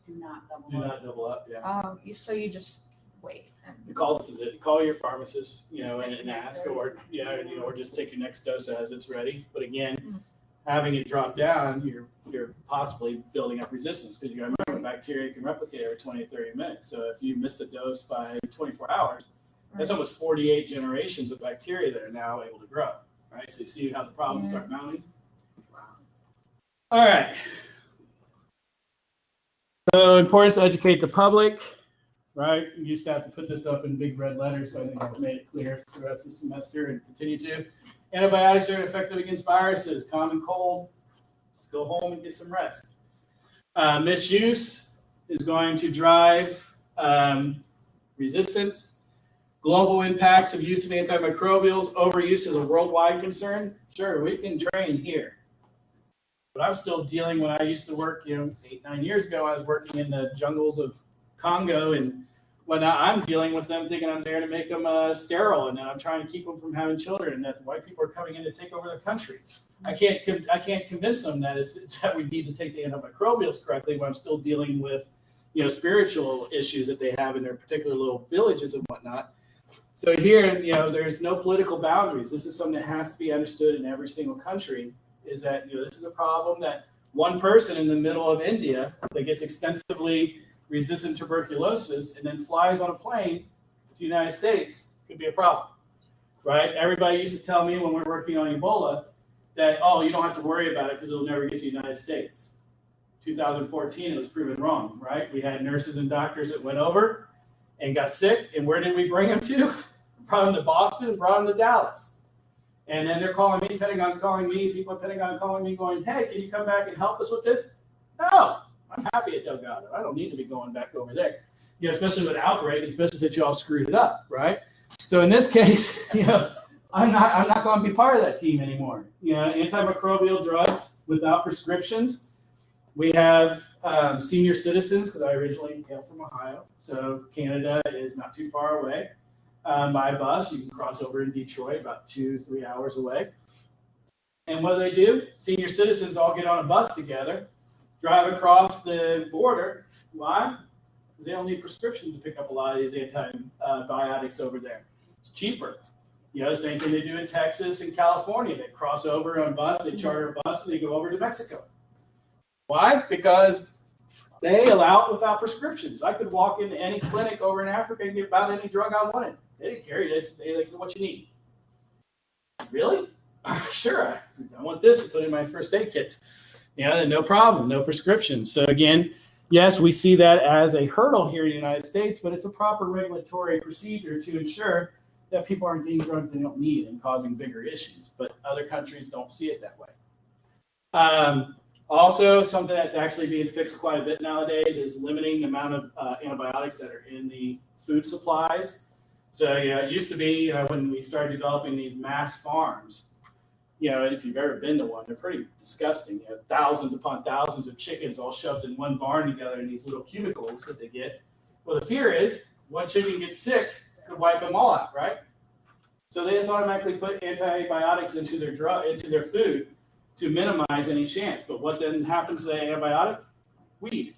you do not double Do up. not double up, yeah. oh, so you just wait and You call the physician, call your pharmacist, you know, Just and, take and your next ask, dose. or, or just take your next dose as it's ready. But again, Mm. having it drop down, you're possibly building up resistance, because you gotta remember, Right. bacteria can replicate every 20, 30 minutes. So if you missed a dose by 24 hours, that's Right. almost 48 generations of bacteria that are now able to grow, right? So you see how the problems Yeah. start mounting? Wow. All right. So important to educate the public, right? You used to have to put this up in big red letters, but I think I've made it clear for the rest of the semester and continue to. Antibiotics are effective against viruses, common cold. Just go home and get some rest. Misuse is going to drive resistance. Global impacts of use of antimicrobials. Overuse is a worldwide concern. Sure, we can train here. But I'm still dealing when I used to work, 8, 9 years ago, I was working in the jungles of Congo and whatnot. I'm dealing with them thinking I'm there to make them sterile, and then I'm trying to keep them from having children, and that the white people are coming in to take over the country. I can't convince them that we need to take the antimicrobials correctly when I'm still dealing with, spiritual issues that they have in their particular little villages and whatnot. So here, there's no political boundaries. This is something that has to be understood in every single country, is that, this is a problem that one person in the middle of India that gets extensively resistant tuberculosis and then flies on a plane to the United States could be a problem, right? Everybody used to tell me when we're working on Ebola that, oh, you don't have to worry about it because it'll never get to the United States. 2014, it was proven wrong, right? We had nurses and doctors that went over and got sick, and where did we bring them to? Brought them to Boston, brought them to Dallas. And then they're calling me, Pentagon's calling me, people at Pentagon calling me going, hey, can you come back and help us with this? No, I'm happy at Delgado. I don't need to be going back over there. Especially with outbreak, especially since you all screwed it up, right? So in this case, I'm not going to be part of that team anymore. Antimicrobial drugs without prescriptions. We have senior citizens, because I originally hail from Ohio, so Canada is not too far away. By bus, you can cross over in Detroit, about 2-3 hours away. And what do? Senior citizens all get on a bus together, drive across the border. Why? Because they don't need prescriptions to pick up a lot of these antibiotics over there. It's cheaper. The same thing they do in Texas and California. They cross over on a bus, they charter a bus, and they go over to Mexico. Why? Because they allow it without prescriptions. I could walk into any clinic over in Africa and get about any drug I wanted. They didn't carry this. They like, what you need. Really? Sure. I want this to put in my first aid kits. No problem. No prescription. So again, yes, we see that as a hurdle here in the United States, but it's a proper regulatory procedure to ensure that people aren't getting drugs they don't need and causing bigger issues. But other countries don't see it that way. Also, something that's actually being fixed quite a bit nowadays is limiting the amount of antibiotics that are in the food supplies. So, it used to be, when we started developing these mass farms, and if you've ever been to one, they're pretty disgusting. Thousands upon thousands of chickens all shoved in one barn together in these little cubicles that they get. Well, the fear is one chicken gets sick, could wipe them all out, right? So they just automatically put antibiotics into their food to minimize any chance. But what then happens to the antibiotic? Weed.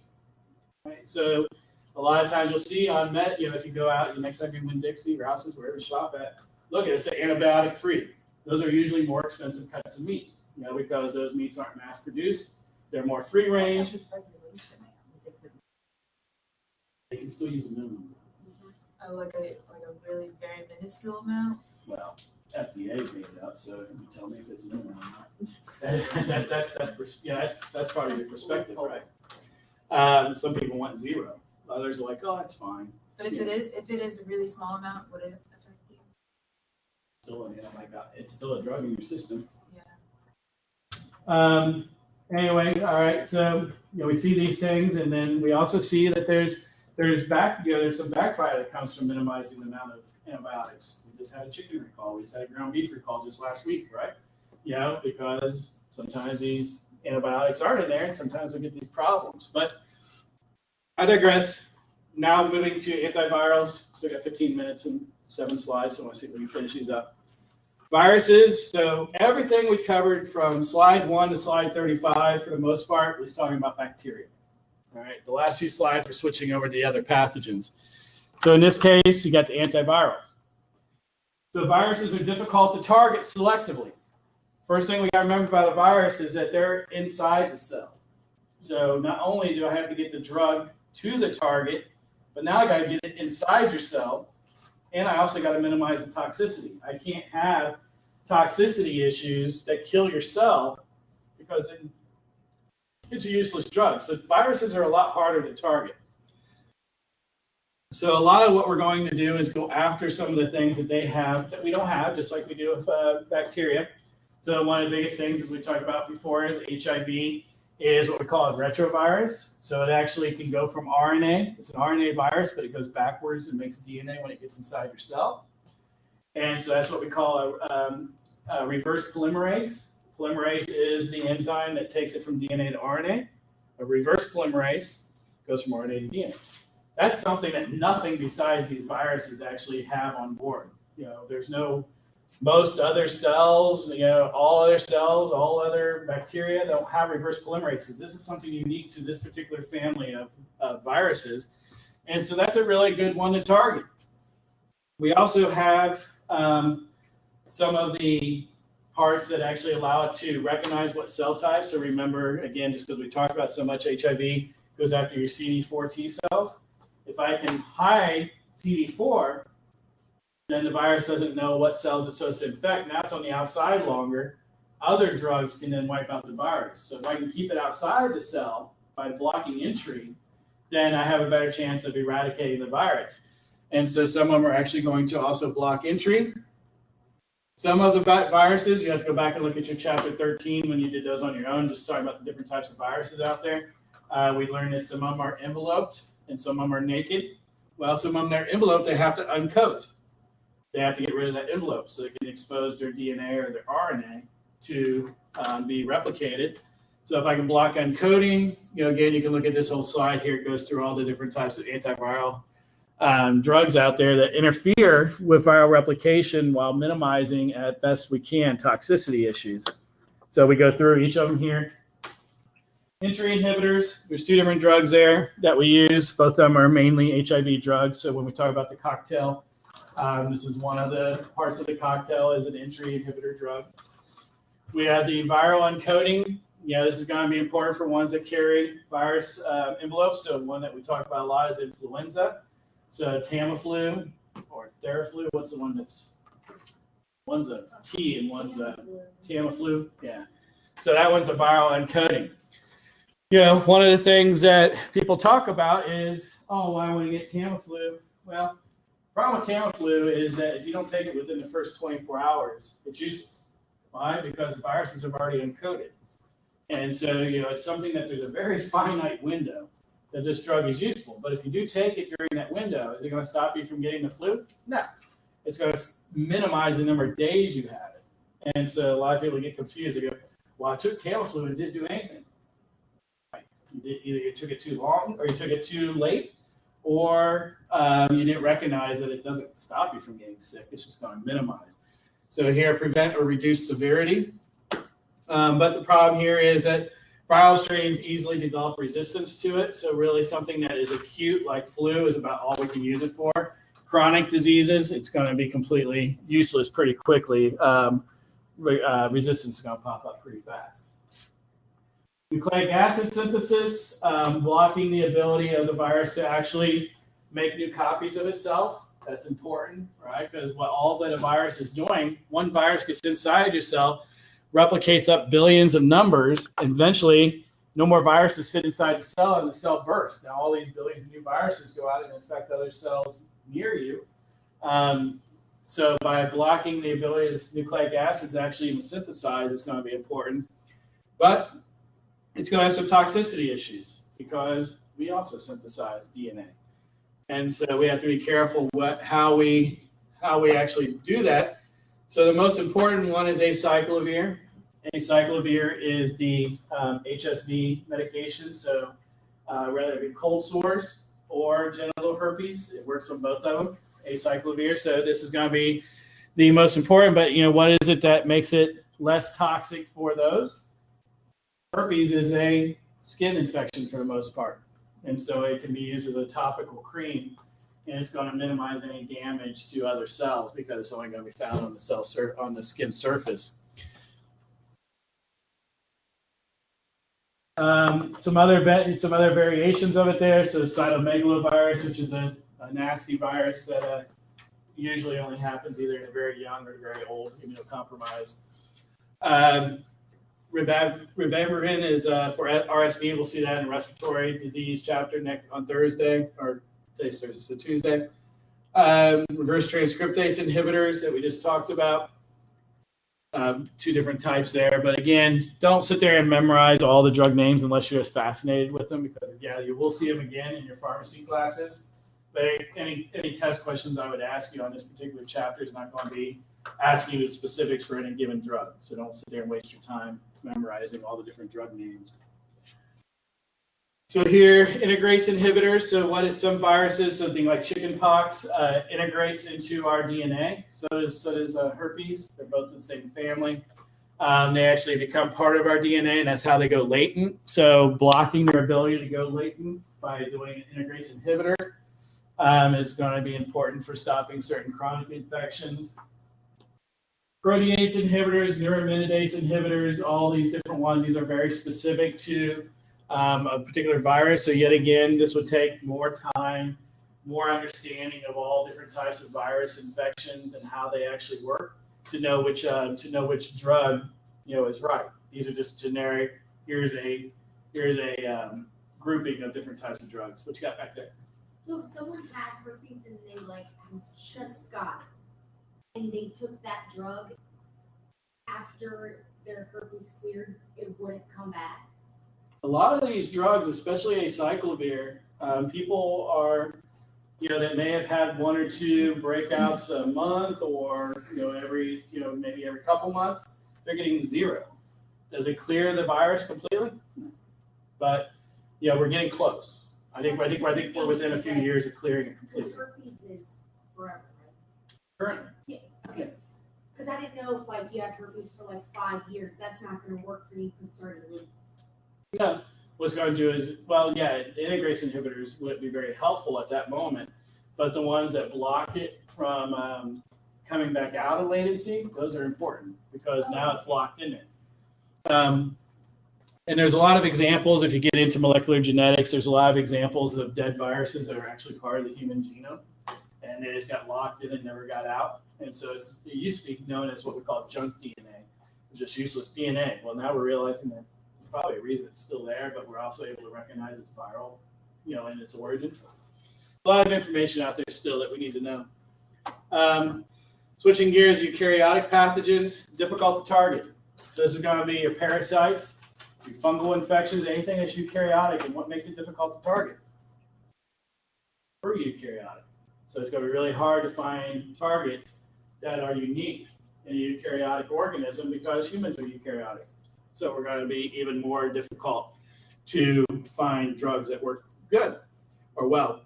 Right? So a lot of times you'll see on Met, if you go out, next time you Winn-Dixie, Rouse's, wherever you shop at, look at it, it's antibiotic free. Those are usually more expensive cuts of meat, because those meats aren't mass produced. They're more free range. They can still use a minimum. Oh, like a really very minuscule amount? Well, FDA made it up, so you tell me if it's minimum or not. That's part of your perspective, right? Some people want 0. Others are like, oh, that's fine. But if it is a really small amount, would it affect you? It's still a drug in your system. Yeah. Anyway, all right. So we see these things, and then we also see that there's some backfire that comes from minimizing the amount of antibiotics. We just had a chicken recall. We just had a ground beef recall just last week, right? Because sometimes these antibiotics aren't in there, and sometimes we get these problems. But I digress. Now moving to antivirals. So I got 15 minutes and 7 slides, so I want to see if we can finish these up. Viruses. So everything we covered from slide 1 to slide 35, for the most part, was talking about bacteria. All right. The last few slides we're switching over to the other pathogens. So in this case, you got the antivirals. So viruses are difficult to target selectively. First thing we got to remember about a virus is that they're inside the cell. So not only do I have to get the drug to the target, but now I got to get it inside your cell, and I also got to minimize the toxicity. I can't have toxicity issues that kill your cell because it's a useless drug. So viruses are a lot harder to target. So a lot of what we're going to do is go after some of the things that they have that we don't have, just like we do with bacteria. So one of the biggest things, as we talked about before, is HIV is what we call a retrovirus. So it actually can go from RNA. It's an RNA virus, but it goes backwards and makes DNA when it gets inside your cell. And so that's what we call a reverse polymerase. Polymerase is the enzyme that takes it from DNA to RNA. A reverse polymerase goes from RNA to DNA. That's something that nothing besides these viruses actually have on board. There's no, most other cells, all other cells, all other bacteria don't have reverse polymerases. This is something unique to this particular family of viruses. And so that's a really good one to target. We also have some of the parts that actually allow it to recognize what cell type. So remember, again, just because we talked about so much, HIV goes after your CD4 T cells. If I can hide CD4, then the virus doesn't know what cells it's supposed to infect. Now it's on the outside longer. Other drugs can then wipe out the virus. So if I can keep it outside the cell by blocking entry, then I have a better chance of eradicating the virus. And so some of them are actually going to also block entry. Some of the viruses, you have to go back and look at your chapter 13 when you did those on your own, just talking about the different types of viruses out there. We learned that some of them are enveloped and some of them are naked. Well, some of them are enveloped, they have to uncoat. They have to get rid of that envelope so they can expose their DNA or their RNA to be replicated. So if I can block uncoating, again, you can look at this whole slide here. It goes through all the different types of antiviral drugs out there that interfere with viral replication while minimizing, at best we can, toxicity issues. So we go through each of them here. Entry inhibitors, there's 2 different drugs there that we use. Both of them are mainly HIV drugs. So when we talk about the cocktail, this is one of the parts of the cocktail is an entry inhibitor drug. We have the viral uncoating. This is going to be important for ones that carry virus envelopes. So one that we talk about a lot is influenza. So Tamiflu or Theraflu, what's the one that's, one's a T and one's a Tamiflu. Yeah. So that one's a viral uncoating. One of the things that people talk about is, why would you get Tamiflu? Well, the problem with Tamiflu is that if you don't take it within the first 24 hours, it's useless. Why? Because the viruses have already uncoated. And so, it's something that there's a very finite window that this drug is useful. But if you do take it during that window, is it going to stop you from getting the flu? No. It's going to minimize the number of days you have it. And so a lot of people get confused. They go, well, I took Tamiflu and didn't do anything. Either you took it too long or you took it too late, or you didn't recognize that it doesn't stop you from getting sick. It's just going to minimize. So here, prevent or reduce severity. But the problem here is that viral strains easily develop resistance to it. So really something that is acute, like flu, is about all we can use it for. Chronic diseases, it's going to be completely useless pretty quickly. Resistance is going to pop up pretty fast. Nucleic acid synthesis, blocking the ability of the virus to actually make new copies of itself. That's important, right? Because what all that a virus is doing, one virus gets inside your cell, replicates up billions of numbers, and eventually no more viruses fit inside the cell and the cell bursts. Now all these billions of new viruses go out and infect other cells near you. So by blocking the ability of the nucleic acids to actually even synthesize, it's going to be important. But it's going to have some toxicity issues because we also synthesize DNA. And so we have to be careful how we actually do that. So the most important one is acyclovir. Acyclovir is the HSV medication. So whether it be cold sores or genital herpes, it works on both of them. Acyclovir. So this is going to be the most important. But what is it that makes it less toxic for those? Herpes is a skin infection for the most part, and so it can be used as a topical cream, and it's going to minimize any damage to other cells because it's only going to be found on the on the skin surface. Some other variations of it there. So cytomegalovirus, which is a nasty virus that usually only happens either in a very young or very old immunocompromised. Ribavirin is for RSV. We'll see that in the respiratory disease chapter on Thursday, or today's Thursday, so Tuesday. Reverse transcriptase inhibitors that we just talked about. Two different types there. But again, don't sit there and memorize all the drug names unless you're just fascinated with them, because you will see them again in your pharmacy classes. But any test questions I would ask you on this particular chapter is not going to be asking you the specifics for any given drug. So don't sit there and waste your time memorizing all the different drug names. So here, integrase inhibitors. So what is some viruses, something like chickenpox, integrates into our DNA. So does herpes. They're both in the same family. They actually become part of our DNA, and that's how they go latent. So blocking their ability to go latent by doing an integrase inhibitor is going to be important for stopping certain chronic infections. Protease inhibitors, neuraminidase inhibitors, all these different ones. These are very specific to a particular virus. So yet again, this would take more time, more understanding of all different types of virus infections and how they actually work to know which drug is right. These are just generic. Here's a grouping of different types of drugs. What you got back there? So if someone had herpes and they just got it, and they took that drug after their herpes cleared, it wouldn't come back. A lot of these drugs, especially acyclovir, people are, that may have had one or two breakouts a month, or maybe every couple months, they're getting zero. Does it clear the virus completely? No. But we're getting close. I think we're within a few years of clearing it completely. Because herpes is forever, right? Currently. Yeah. Okay. Because I didn't know if you had herpes for 5 years, that's not going to work for you because it's already legal. Yeah, what's going to do is, integrase inhibitors would be very helpful at that moment, but the ones that block it from coming back out of latency, those are important because now it's locked in it. And there's a lot of examples, if you get into molecular genetics, there's a lot of examples of dead viruses that are actually part of the human genome, and they just got locked in and never got out. And so it used to be known as what we call junk DNA, just useless DNA. Well, now we're realizing that probably a reason it's still there, but we're also able to recognize it's viral, in its origin. A lot of information out there still that we need to know. Switching gears, eukaryotic pathogens, difficult to target. So this is going to be your parasites, your fungal infections, anything that's eukaryotic, and what makes it difficult to target? We're eukaryotic. So it's going to be really hard to find targets that are unique in a eukaryotic organism because humans are eukaryotic. So we're going to be even more difficult to find drugs that work good or well.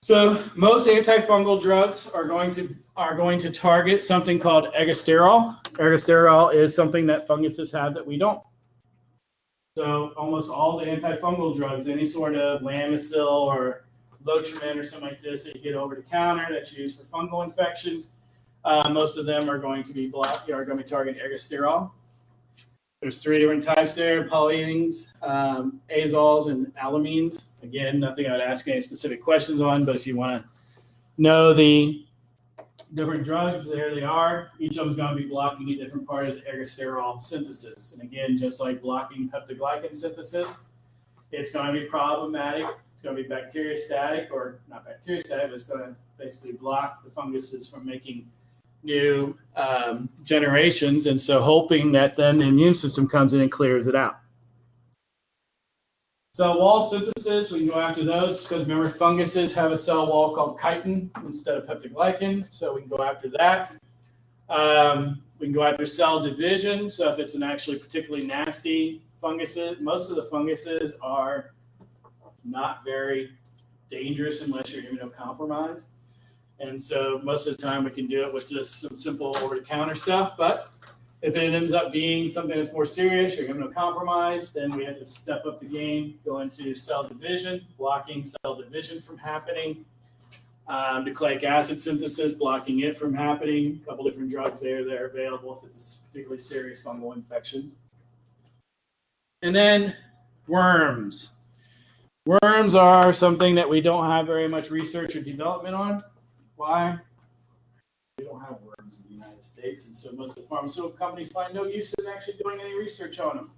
So most antifungal drugs are going to target something called ergosterol. Ergosterol is something that funguses have that we don't. So almost all the antifungal drugs, any sort of Lamisil or Lotrimin or something like this that you get over the counter that's used for fungal infections, most of them are going to be targeting ergosterol. There's 3 different types there: polyamines, azoles, and alamines. Again, nothing I would ask any specific questions on, but if you want to know the different drugs, there they are. Each of them is going to be blocking a different part of the ergosterol synthesis. And again, just like blocking peptidoglycan synthesis, it's going to be problematic. It's going to be bacteriostatic, or not bacteriostatic, but it's going to basically block the funguses from making new generations, and so hoping that then the immune system comes in and clears it out. Cell wall synthesis, we can go after those because remember, funguses have a cell wall called chitin instead of peptidoglycan, so we can go after that. We can go after cell division. So if it's an actually particularly nasty fungus, most of the funguses are not very dangerous unless you're immunocompromised. And so most of the time we can do it with just some simple over-the-counter stuff. But if it ends up being something that's more serious, you're immunocompromised, then we have to step up the game, go into cell division, blocking cell division from happening. Nucleic acid synthesis, blocking it from happening. A couple different drugs there that are available if it's a particularly serious fungal infection. And then worms. Worms are something that we don't have very much research or development on. Why? We don't have worms in the United States, and so most of the pharmaceutical companies find no use in actually doing any research on them.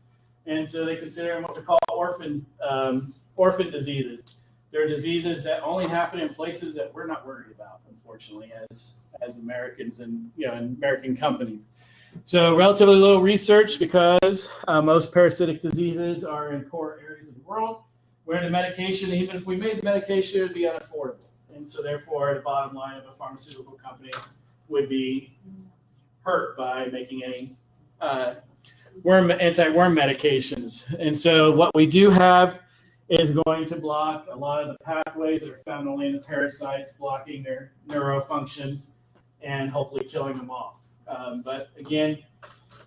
And so they consider them what we call orphan diseases. They're diseases that only happen in places that we're not worried about, unfortunately, as Americans and an American company. So relatively little research because most parasitic diseases are in poor areas of the world where the medication, even if we made the medication, it would be unaffordable. And so therefore, the bottom line of a pharmaceutical company would be hurt by making any anti-worm medications. And so what we do have is going to block a lot of the pathways that are found only in the parasites, blocking their neurofunctions and hopefully killing them off. But again,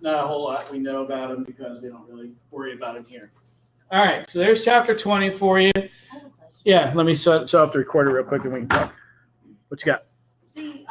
not a whole lot we know about them because we don't really worry about them here. All right, so there's chapter 20 for you. I have a question. Yeah, let me shut off the recorder real quick and we can talk. What you got? The